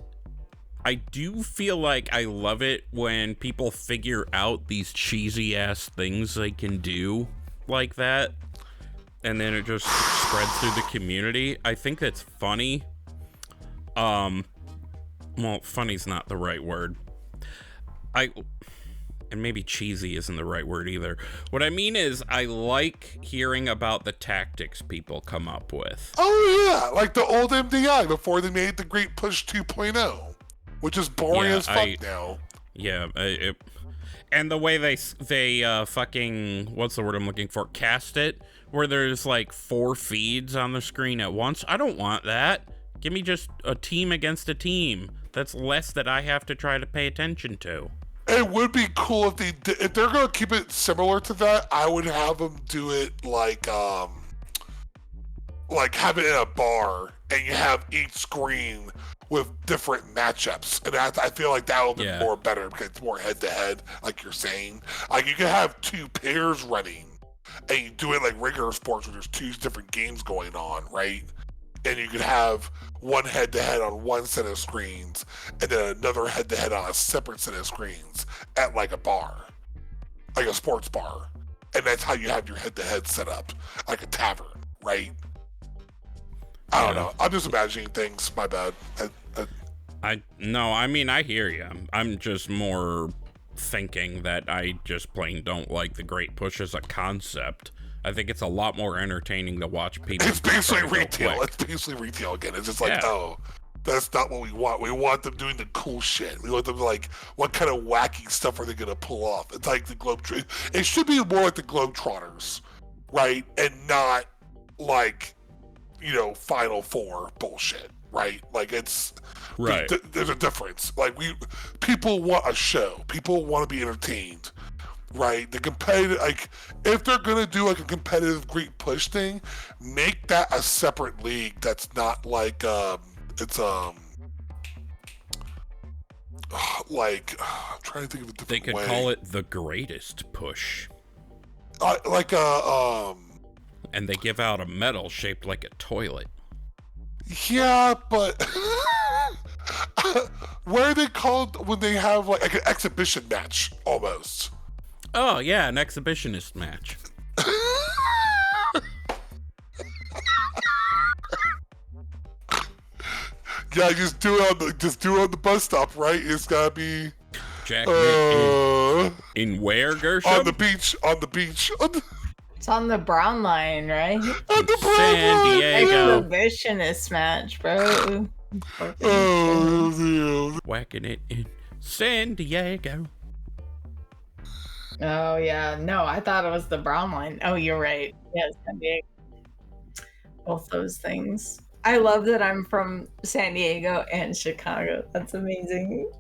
I do feel like I love it when people figure out these cheesy ass things they can do like that, and then it just spreads through the community. I think that's funny. Well, funny's not the right word. And maybe cheesy isn't the right word either. What I mean is, I like hearing about the tactics people come up with. Oh yeah, like the old MDI before they made the Great Push 2.0, which is boring as fuck now. Yeah, and the way they fucking, what's the word I'm looking for? Cast it, where there's like 4 feeds on the screen at once. I don't want that. Give me just a team against a team. That's less that I have to try to pay attention to. It would be cool if they're gonna keep it similar to that. I would have them do it like have it in a bar, and you have each screen with different matchups, and I feel like that would be more better because it's more head to head, like you're saying. Like you can have 2 pairs running, and you do it like regular sports where there's 2 different games going on, right? And you could have one head-to-head on one set of screens, and then another head-to-head on a separate set of screens at like a bar, like a sports bar. And that's how you have your head-to-head set up, like a tavern, right? I don't know. I'm just imagining things. My bad. No, I mean, I hear you. I'm just more thinking that I just plain don't like the Great Push as a concept. I think it's a lot more entertaining to watch people. It's basically retail. It's basically retail again. It's just like, oh, that's not what we want. We want them doing the cool shit. We want them like, what kind of wacky stuff are they going to pull off? It's like the it should be more like the Globetrotters, right? And not like, you know, Final Four bullshit, right? Like it's, right. There's a difference. Like people want a show. People want to be entertained. Right, the competitive, like, if they're gonna do like a competitive Great Push thing, make that a separate league that's not like it's like I'm trying to think of a different way. They could call it the Greatest Push. And they give out a medal shaped like a toilet. Yeah, but what are they called when they have like an exhibition match almost? Oh, yeah, an exhibitionist match. Yeah, just do it on the bus stop, right? It's gotta be Jack in where, Gershom? On the beach. It's on the brown line, right? On the brown San line. Diego. Exhibitionist match, bro. Oh, whacking it in San Diego. Oh, yeah. No, I thought it was the brown line. Oh, you're right. Yes, San Diego. Both those things. I love that I'm from San Diego and Chicago. That's amazing.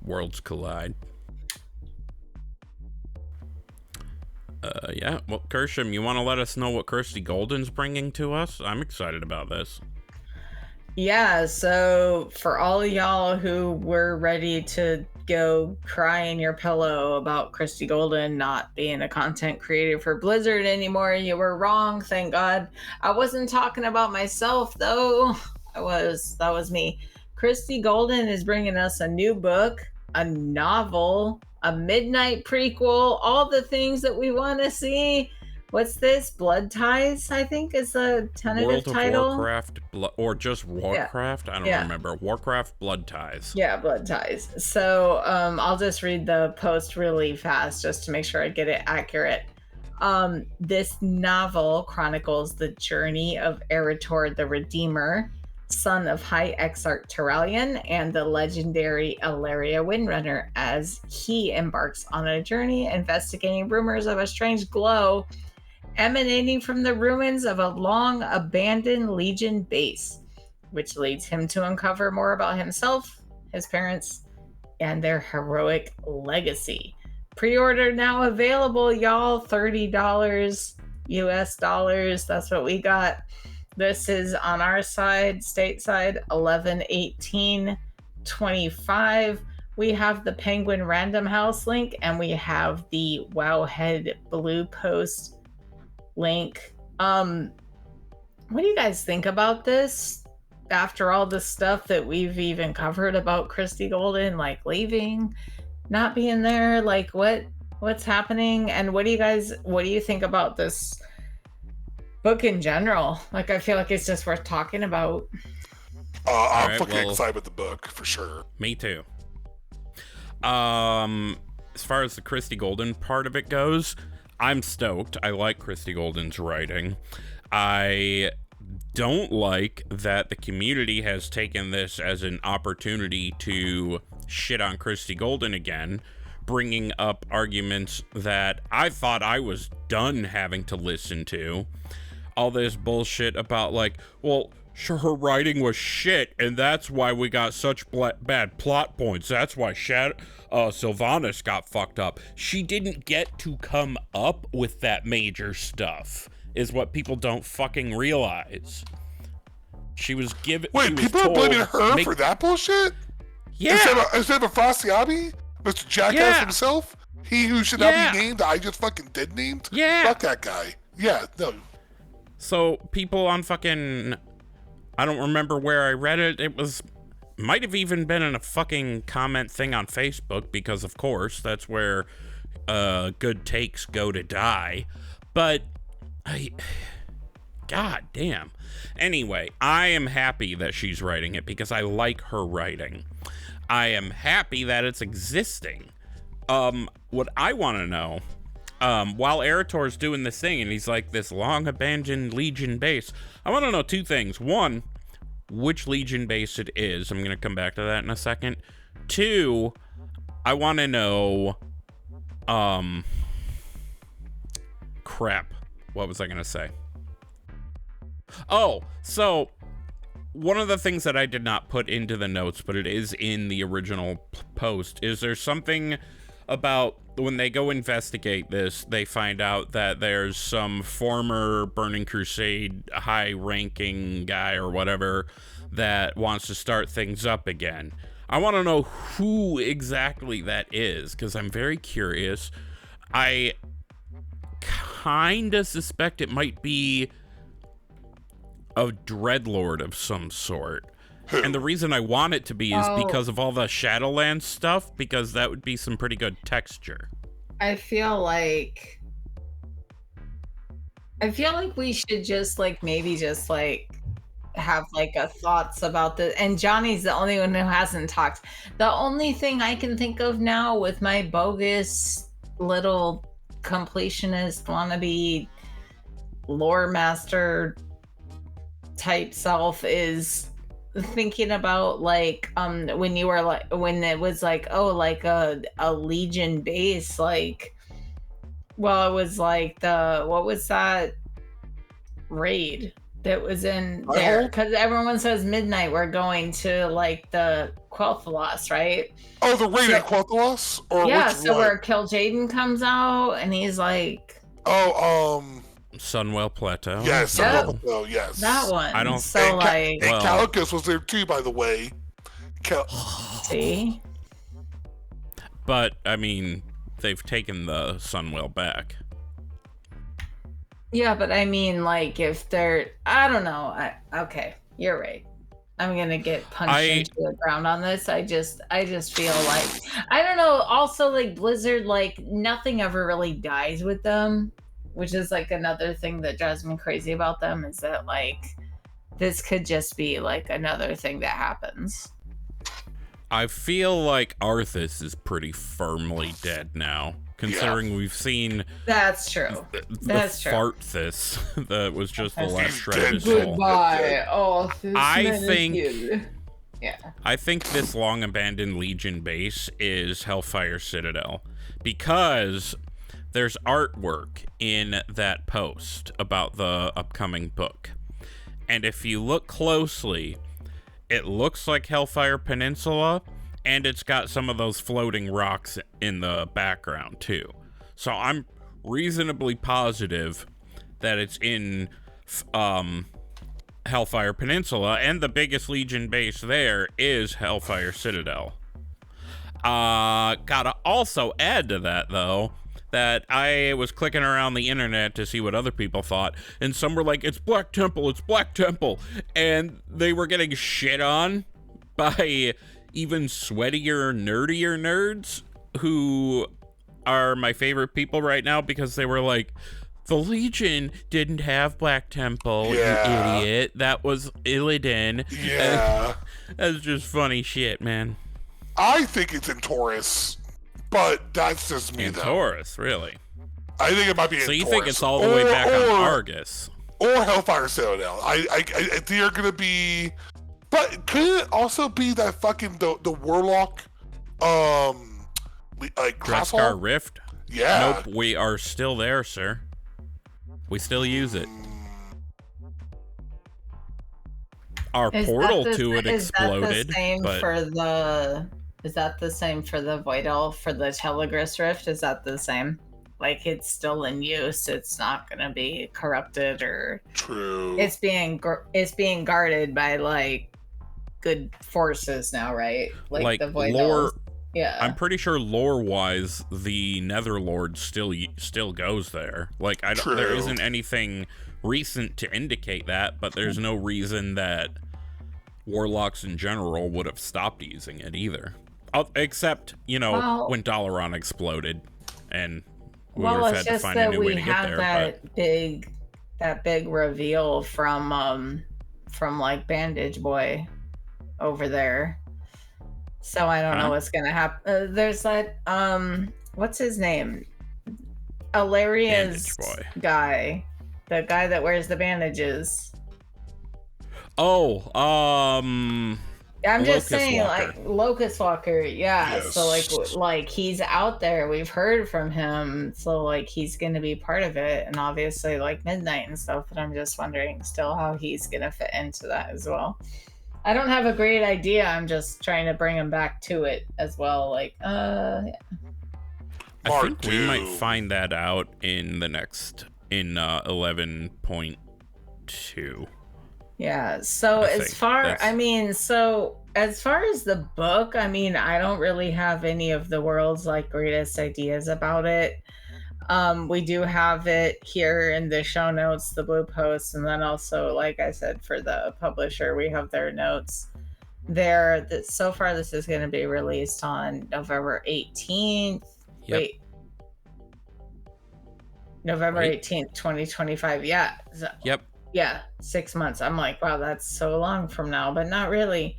Worlds collide. Yeah. Well, Gershom, you want to let us know what Kirsty Golden's bringing to us? I'm excited about this. Yeah, so for all of y'all who were ready to go cry in your pillow about Kirsty Golden not being a content creator for Blizzard anymore, you were wrong, thank God. I wasn't talking about myself, though. That was me. Kirsty Golden is bringing us a new book, a novel, a midnight prequel, all the things that we want to see. What's this? Blood Ties, I think, is the tentative World of title. Warcraft, or just Warcraft? I don't remember. Warcraft Blood Ties. Yeah, Blood Ties. So I'll just read the post really fast just to make sure I get it accurate. This novel chronicles the journey of Eretor the Redeemer, son of High Exarch Tyrallion and the legendary Ilaria Windrunner, as he embarks on a journey investigating rumors of a strange glow emanating from the ruins of a long abandoned Legion base, which leads him to uncover more about himself, his parents, and their heroic legacy. Pre-order now available, y'all. $30 US dollars. That's what we got. This is on our side, stateside, 11/18/25. We have the Penguin Random House link, and we have the Wowhead Blue Post link. What do you guys think about this? After all the stuff that we've even covered about Christy Golden, like leaving, not being there, like what's happening, and what do you think about this book in general? Like, I feel like it's just worth talking about. I'm fucking excited with the book for sure. Me too. As far as the Christy Golden part of it goes, I'm stoked. I like Christy Golden's writing. I don't like that the community has taken this as an opportunity to shit on Christy Golden again, bringing up arguments that I thought I was done having to listen to. All this bullshit about, like, well, sure, her writing was shit, and that's why we got such bad plot points. That's why Sylvanas got fucked up. She didn't get to come up with that major stuff, is what people don't fucking realize. She was given. Wait, people are blaming her for that bullshit? Yeah. Instead of Afrasiabi, Mr. Jackass himself, he who should not be named, that I just fucking did named. Yeah. Fuck that guy. Yeah, no. So people on fucking, I don't remember where I read it. It might have even been in a fucking comment thing on Facebook, because of course that's where good takes go to die. But god damn. Anyway, I am happy that she's writing it because I like her writing. I am happy that it's existing. What I want to know, while Eretor's doing this thing and he's like this long abandoned Legion base, I want to know two things. One, which Legion base it is. I'm going to come back to that in a second. Two, I want to know, crap. What was I going to say? Oh, so one of the things that I did not put into the notes, but it is in the original post, is there something about when they go investigate this, they find out that there's some former Burning Crusade high-ranking guy or whatever that wants to start things up again. I want to know who exactly that is, because I'm very curious. I kind of suspect it might be a dreadlord of some sort. And the reason I want it to be is because of all the Shadowlands stuff, because that would be some pretty good texture. I feel like we should just like maybe just like have like a thoughts about this. And Johnny's the only one who hasn't talked. The only thing I can think of now with my bogus little completionist wannabe lore master type self is thinking about like when you were like, when it was like, oh, like a Legion base, like, well, it was like what was that raid that was in there? Because everyone says midnight we're going to like the Quel'Thalas, right? Oh, the raid at Quel'Thalas? Or yeah, which so one? where Kill Jaden comes out and he's like, Sunwell Plateau. Yes, Sunwell Plateau, yes. That one. I don't so and Calicus was there too, by the way. See? But I mean, they've taken the Sunwell back. Yeah, but I mean, like, if they're, I don't know. Okay, you're right. I'm gonna get punched into the ground on this. I just feel like, I don't know. Also, like Blizzard, like nothing ever really dies with them. which is like another thing that drives me crazy about them, is that like this could just be like another thing that happens. I feel like Arthas is pretty firmly dead now, considering we've seen That's true. That's true. Farthas that was just the last He's shred of his dead. soul. Goodbye. Oh, this I man is think- good. Yeah. I think this long abandoned Legion base is Hellfire Citadel, because there's artwork in that post about the upcoming book. And if you look closely, it looks like Hellfire Peninsula, and it's got some of those floating rocks in the background too. So I'm reasonably positive that it's in Hellfire Peninsula, and the biggest Legion base there is Hellfire Citadel. Gotta also add to that, though, that I was clicking around the internet to see what other people thought, and some were like, it's Black Temple, it's Black Temple, and they were getting shit on by even sweatier, nerdier nerds who are my favorite people right now, because they were like, the Legion didn't have Black Temple, Yeah. you idiot. That was Illidan. Yeah. That's just funny shit, man. I think it's in Taurus, but that's just me, In though. Taurus, really? I think it might be in So you Taurus. think it's all the way back on Argus? Or Hellfire Citadel. I think they're gonna be... But could it also be that fucking, the Warlock, like, class Dreskar hall? Rift? Yeah. Nope, we are still there, sir. We still use it. Our portal to it exploded, Is that the same but for the? Is that the same for the Void Elf for the Telegris Rift? Is that the same? Like it's still in use. It's not gonna be corrupted or. True. It's being guarded by like good forces now, right? like the Void lore. Elves. Yeah. I'm pretty sure lore-wise, the Netherlord still goes there. Like I don't, there True. isn't anything recent to indicate that, but there's no reason that warlocks in general would have stopped using it either. Except, Well- when Dalaran exploded, and we Well, would have it's had to just find a that new way we to get have there. that big reveal from like Bandage Boy over there. So I don't Huh? know what's gonna happen. There's that what's his name? Alaria's Bandage Boy. guy, the guy that wears the bandages. Oh, I'm just Locust saying, Walker. like Locust Walker, yeah. So Yes. like he's out there. We've heard from him, so like he's gonna be part of it, and obviously like Midnight and stuff. But I'm just wondering still how he's gonna fit into that as well. I don't have a great idea. I'm just trying to bring him back to it as well. Like, I think we might find that out in 11.2. yeah. So I as think far, that's- as far as the book, I mean, I don't really have any of the world's like greatest ideas about it. We do have it here in the show notes, the blue post, and then also, like I said, for the publisher, we have their notes there. So far, this is going to be released on November 18th. Yep. Wait. November 18th, 2025. Yeah. Yep. Yeah, 6 months. I'm like, wow, that's so long from now, but not really.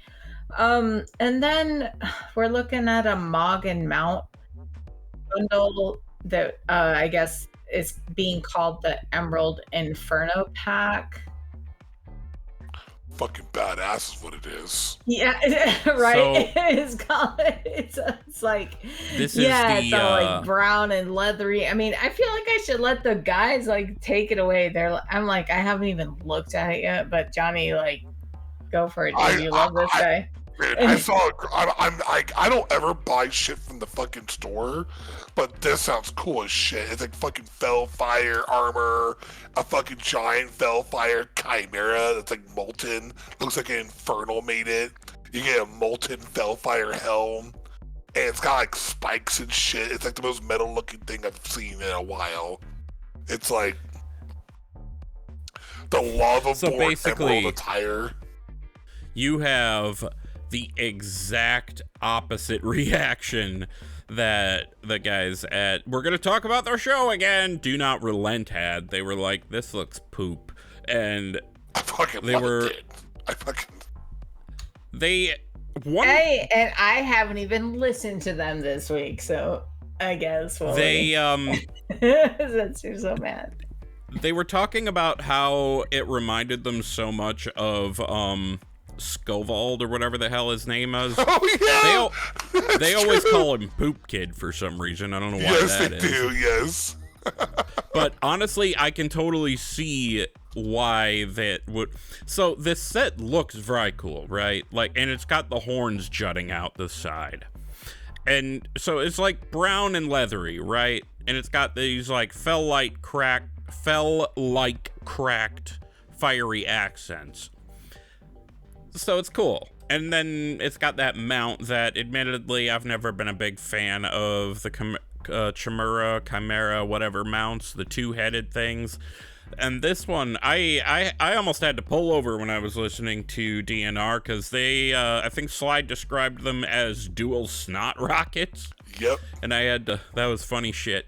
And then we're looking at a Mog and Mount Bundle that I guess is being called the Emerald Inferno Pack. Fucking badass is what it is. Yeah, right. It's called. It's like This is it's all like brown and leathery. I mean, I feel like I should let the guys like take it away. I'm like, I haven't even looked at it yet, but Johnny, like, go for it. Dude. You love this guy. Man, I saw. I'm like, I don't ever buy shit from the fucking store, but this sounds cool as shit. It's like fucking Fellfire armor, a fucking giant Fellfire chimera that's like molten. Looks like an Infernal made it. You get a molten Fellfire helm, and it's got like spikes and shit. It's like the most metal looking thing I've seen in a while. It's like the lava So born basically- emerald attire. You have the exact opposite reaction that the guys at We're Gonna Talk About Their Show Again, Do Not Relent had. They were like, this looks poop. And I fucking they loved were... it. And I haven't even listened to them this week, so I guess they since you're so mad. They were talking about how it reminded them so much of Skovald or whatever the hell his name is. Oh yeah, they always call him Poop Kid for some reason. I don't know why that is. Yes, they do. Yes. But honestly, I can totally see why that would. So this set looks very cool, right? Like, and it's got the horns jutting out the side, and so it's like brown and leathery, right? And it's got these like fell-like cracked, fiery accents. So it's cool. And then it's got that mount that, admittedly, I've never been a big fan of the chimera, whatever mounts, the two-headed things. And this one, I almost had to pull over when I was listening to DNR, because they, I think Slide described them as dual snot rockets. Yep. And I had to, that was funny shit.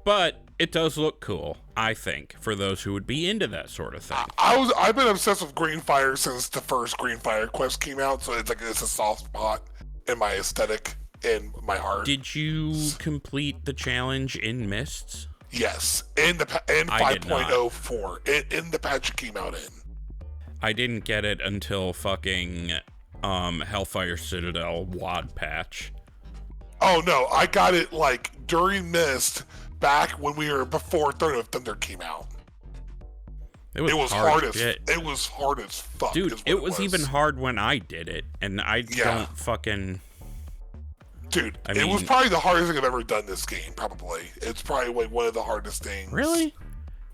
But it does look cool, I think, for those who would be into that sort of thing. I've been obsessed with Greenfire since the first Greenfire quest came out, so it's a soft spot in my aesthetic, in my heart. Did you complete the challenge in Mists? Yes, in 5.04, in the patch it came out in. I didn't get it until fucking Hellfire Citadel WAD patch. Oh no, I got it like during Mist, back when we were before Throne of Thunder came out. It was hard as shit. It was hard as fuck. Dude, it was even hard when I did it, and I don't fucking... Dude, it was probably the hardest thing I've ever done this game, probably. It's probably like one of the hardest things. Really?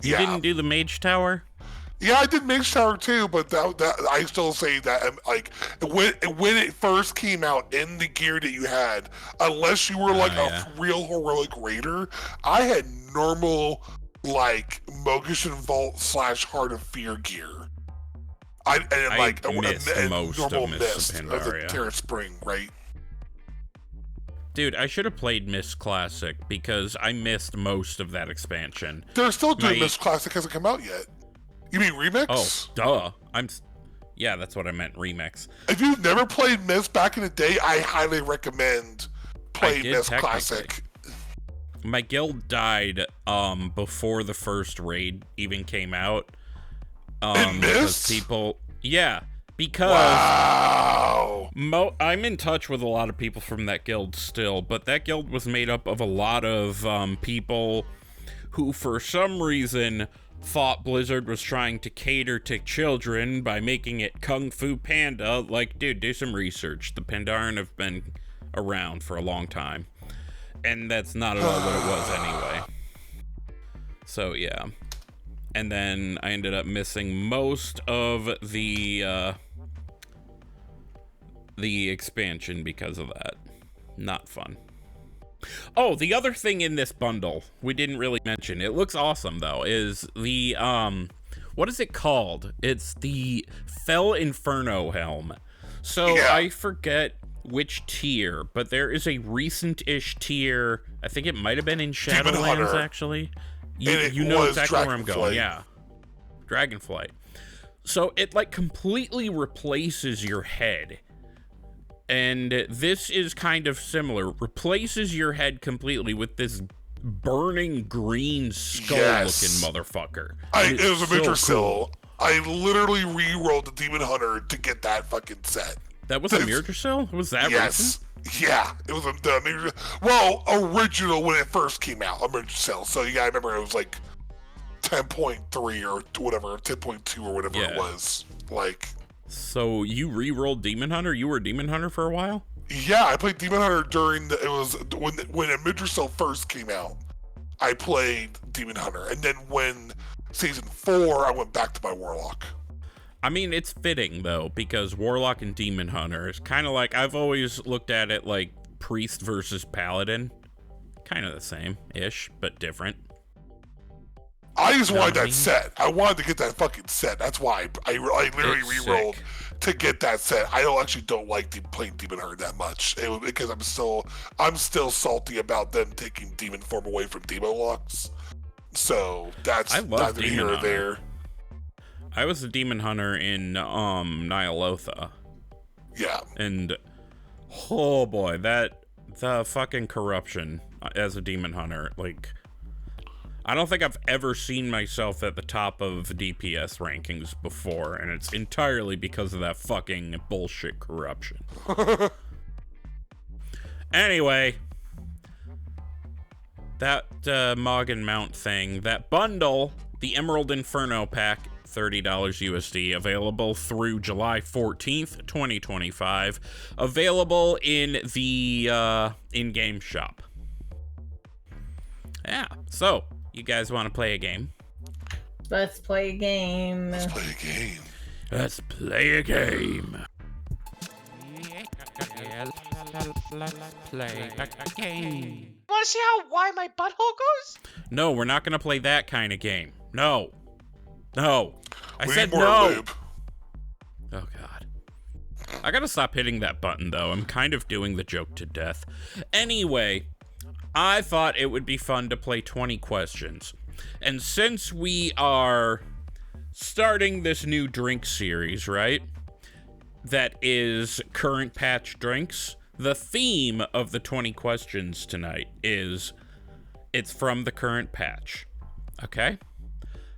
You didn't do the Mage Tower? Yeah, I did Mage Tower too, but that I still say that like when it first came out in the gear that you had, unless you were like a real heroic raider, I had normal like Mogish and Vault / Heart of Fear gear. I missed most normal of Mist of the Pandaria. Terra Spring, right? Dude, I should have played Mist Classic because I missed most of that expansion. They're still doing Mist Classic, hasn't come out yet. You mean Remix? Oh, duh. Yeah, that's what I meant, Remix. If you've never played Mist back in the day, I highly recommend playing Mist Classic. My guild died before the first raid even came out. In Mist? Because wow. I'm in touch with a lot of people from that guild still, but that guild was made up of a lot of people who, for some reason, thought Blizzard was trying to cater to children by making it Kung Fu Panda. Like, dude, do some research. The Pandaren have been around for a long time, and that's not at all what it was anyway. So, yeah. And then I ended up missing most of the expansion because of that. Not fun. Oh, the other thing in this bundle we didn't really mention, it looks awesome though, is the what is it called? It's the Fell Inferno helm. So I forget which tier, but there is a recent-ish tier. I think it might have been in Shadowlands actually. You know exactly where I'm going. Yeah. Dragonflight. So it like completely replaces your head. And this is kind of similar. Replaces your head completely with this burning green skull-looking motherfucker. It was a major cool. I literally re-rolled the Demon Hunter to get that fucking set. That was a Myrtlesil? Was that recent? Yeah, it was the major. Well, original when it first came out, a major cell. So you gotta remember it was like 10.3 or whatever, 10.2 or whatever it was. Like. So you re-rolled Demon Hunter? You were Demon Hunter for a while? Yeah, I played Demon Hunter during it was when Mdotw first came out. I played Demon Hunter, and then when season 4, I went back to my Warlock. I mean, it's fitting though, because Warlock and Demon Hunter is kind of like, I've always looked at it like Priest versus Paladin. Kind of the same-ish, but different. I just Know wanted what I that mean? set. I wanted to get that fucking set. That's why I literally It's re-rolled sick. to get that set. I don't like playing Demon Hunter that much because I'm still salty about them taking demon form away from Demo Lux. So that's I love neither here Demon or Hunter. there. I was a demon hunter in Nyalotha, Yeah. and oh boy, the fucking corruption as a demon hunter, like, I don't think I've ever seen myself at the top of DPS rankings before, and it's entirely because of that fucking bullshit corruption. Anyway, that Mog and Mount thing, that bundle, the Emerald Inferno pack, $30 USD, available through July 14th, 2025, available in the in-game shop. Yeah, so, you guys want to play a game? Let's play a game. Let's play a game. Let's play a game. Let's play a game. Want to see why my butthole goes? No, we're not gonna play that kind of game. No. No. I We said need more no. lube. Oh, God. I gotta stop hitting that button, though. I'm kind of doing the joke to death. Anyway, I thought it would be fun to play 20 questions. And since we are starting this new drink series, right? That is current patch drinks. The theme of the 20 questions tonight is it's from the current patch. Okay?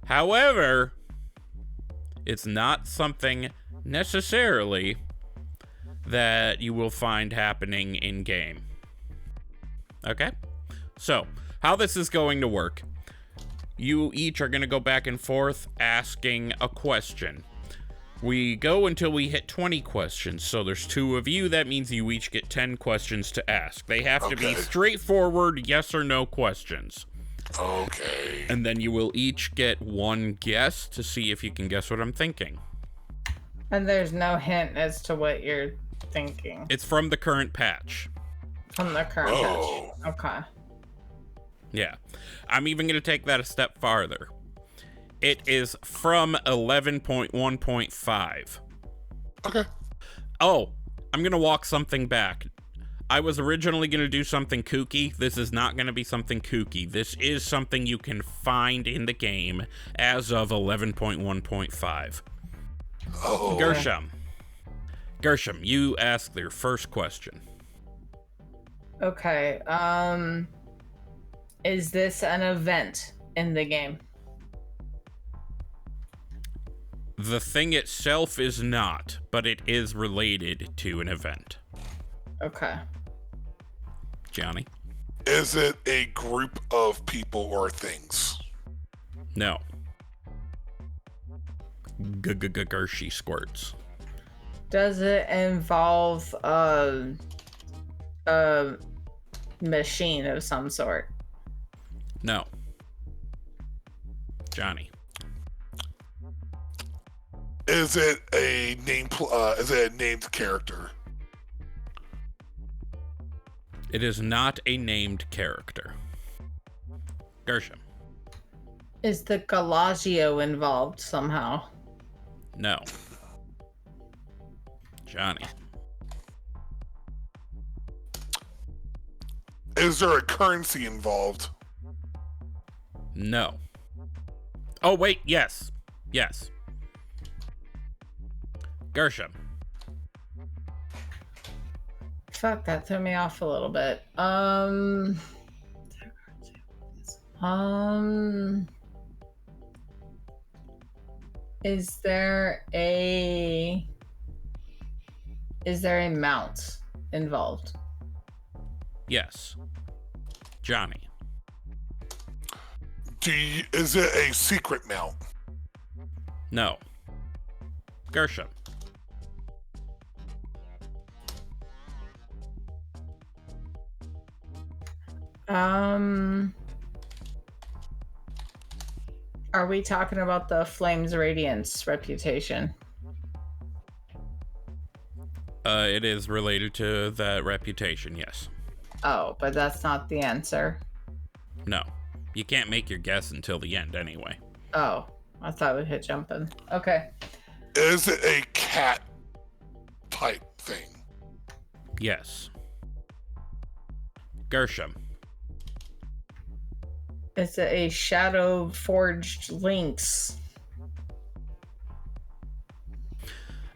However, it's not something necessarily that you will find happening in game. Okay? So, how this is going to work, you each are going to go back and forth asking a question. We go until we hit 20 questions, so there's 2 of you. That means you each get 10 questions to ask. They have to be Okay. straightforward yes or no questions. Okay. And then you will each get 1 guess to see if you can guess what I'm thinking. And there's no hint as to what you're thinking It's from the current patch. from the current Oh. patch. Okay. Yeah. I'm even going to take that a step farther. It is from 11.1.5. Okay. Oh, I'm going to walk something back. I was originally going to do something kooky. This is not going to be something kooky. This is something you can find in the game as of 11.1.5. Oh. Gershom. Gershom, you ask their first question. Okay. Is this an event in the game? The thing itself is not, but it is related to an event. Okay. Johnny? Is it a group of people or things? No. Gershie squirts. Does it involve a machine of some sort? No. Johnny? Is it a named character? It is not a named character. Gershom? Is the Galagio involved somehow? No. Johnny? Is there a currency involved? No. Oh, wait, yes. Yes. Gershom? Fuck, that threw me off a little bit. Is there a mount involved? Yes. Johnny? Is it a secret mount? No. Gershom? Are we talking about the Flames Radiance reputation? It is related to that reputation, yes. Oh, but that's not the answer. No. You can't make your guess until the end anyway. Oh, I thought we hit jumping. Okay. Is it a cat type thing? Yes. Gershom. It's a shadow forged lynx.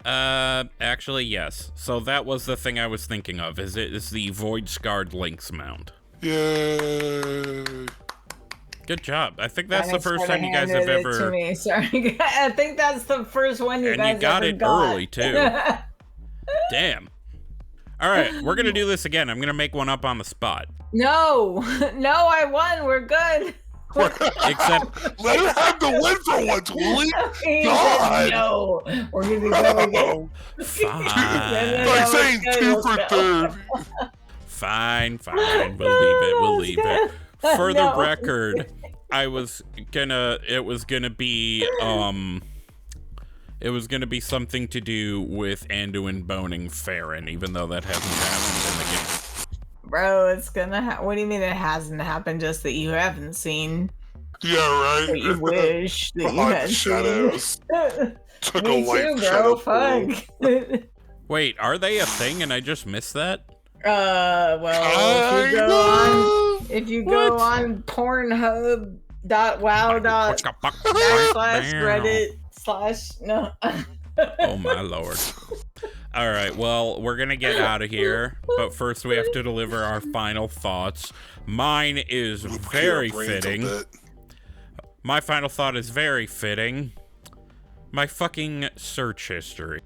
Actually, yes. So that was the thing I was thinking of. Is the void scarred lynx mount? Yay! Good job. I think that's the first Kinda time you guys have handed it ever. to me. Sorry, I think that's the first one you And guys you got ever it got. early too. Damn. All right, we're gonna do this again. I'm gonna make one up on the spot. No, I won. We're good. Except Let her have the win for once, Willie. He God. said no. We're gonna go again. fine. Like saying 2 for 3rd. Fine. We'll leave it. For the No. record, it was gonna be something to do with Anduin boning Farron, even though that hasn't happened in the game. Bro, it's gonna what do you mean it hasn't happened? Just that you haven't seen. Yeah, right. That you wish that you Behind the had shadows. seen. Took Me a light too, shadow bro. Fuck. Wait, are they a thing and I just missed that? Well, if you go on Pornhub.wow. /Reddit/ no. Oh my lord. All right, well, we're gonna get out of here, but first we have to deliver our final thoughts. Mine is very fitting. My final thought is very fitting. My fucking search history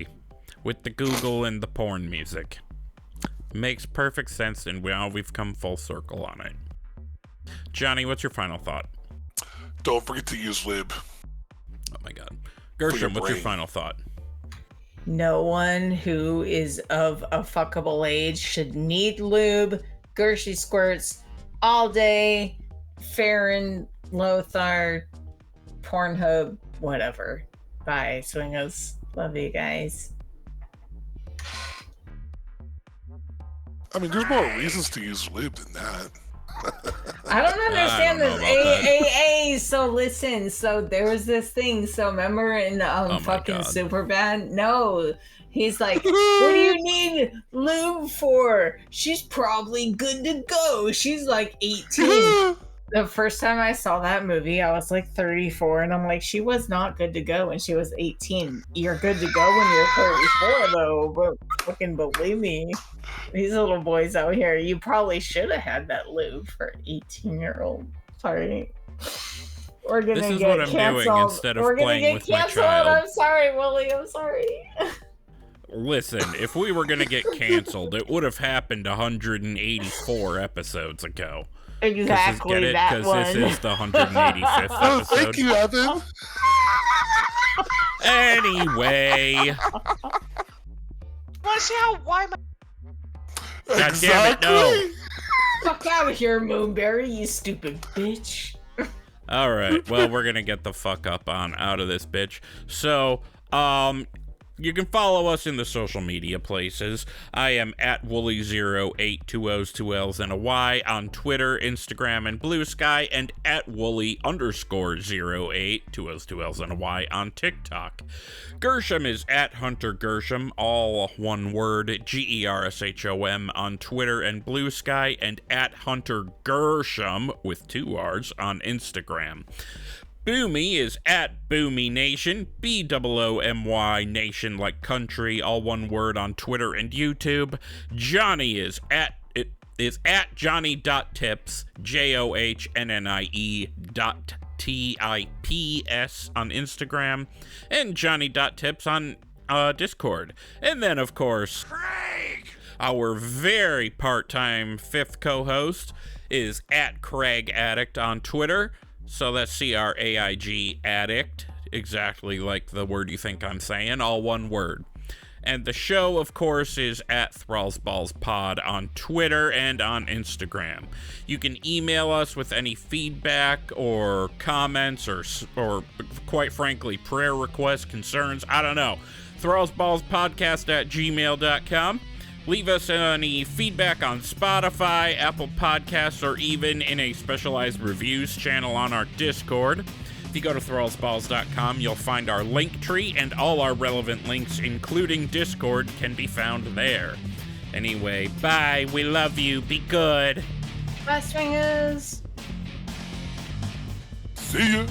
with the Google and the porn music makes perfect sense, and we've come full circle on it. Johnny, what's your final thought? Don't forget to use lib. Oh my god. Gershom, what's your final thought? No one who is of a fuckable age should need lube. Gershie squirts all day. Farron, Lothar, Pornhub, whatever. Bye, swingers. Love you guys. I mean, there's more reasons to use lib than that. I don't understand I don't know this AAA. So listen, so there was this thing. So remember in fucking God. Superbad? No. He's like, what do you need lube for? She's probably good to go. She's like 18. The first time I saw that movie, I was like 34, and I'm like, she was not good to go when she was 18. You're good to go when you're 34, though, but fucking believe me, these little boys out here, you probably should have had that lube for 18-year-old. Sorry. We're gonna This is get what I'm canceled. doing instead of We're gonna playing get with my canceled. child. I'm sorry, Willie. I'm sorry. Listen, if we were gonna get canceled, it would have happened 184 episodes ago. Exactly Get it? that one. This is the 185th Oh, episode. thank you, Evan. Anyway, Want to see why my God damn it, no. Fuck out of here, Moonberry, you stupid bitch. All right, well, we're gonna get the fuck up on out of this bitch. So, you can follow us in the social media places. I am at Wooly08, 2 O's, 2 L's, and a Y on Twitter, Instagram, and Blue Sky, and at Wooly_08, 2 O's, 2 L's, and a Y on TikTok. Gershom is at Hunter Gershom, all one word, GERSHOM on Twitter and Blue Sky, and at Hunter Gershom with 2 R's on Instagram. Boomy is at Boomy Nation, BOOMY Nation like country, all one word on Twitter and YouTube. Johnny is at Johnny.tips, JOHNNIE.TIPS on Instagram, and Johnny.tips on Discord. And then, of course, Craig, our very part-time 5th co-host, is at CRAIIIG Addict on Twitter. So that's CRAIIG Addict, exactly like the word you think I'm saying, all one word. And the show, of course, is at Thrall's Balls Pod on Twitter and on Instagram. You can email us with any feedback or comments or quite frankly, prayer requests, concerns, I don't know. ThrallsBallsPodcast@gmail.com. Leave us any feedback on Spotify, Apple Podcasts, or even in a specialized reviews channel on our Discord. If you go to thrallsballs.com, you'll find our link tree, and all our relevant links, including Discord, can be found there. Anyway, bye. We love you. Be good. Bye, swingers. See ya.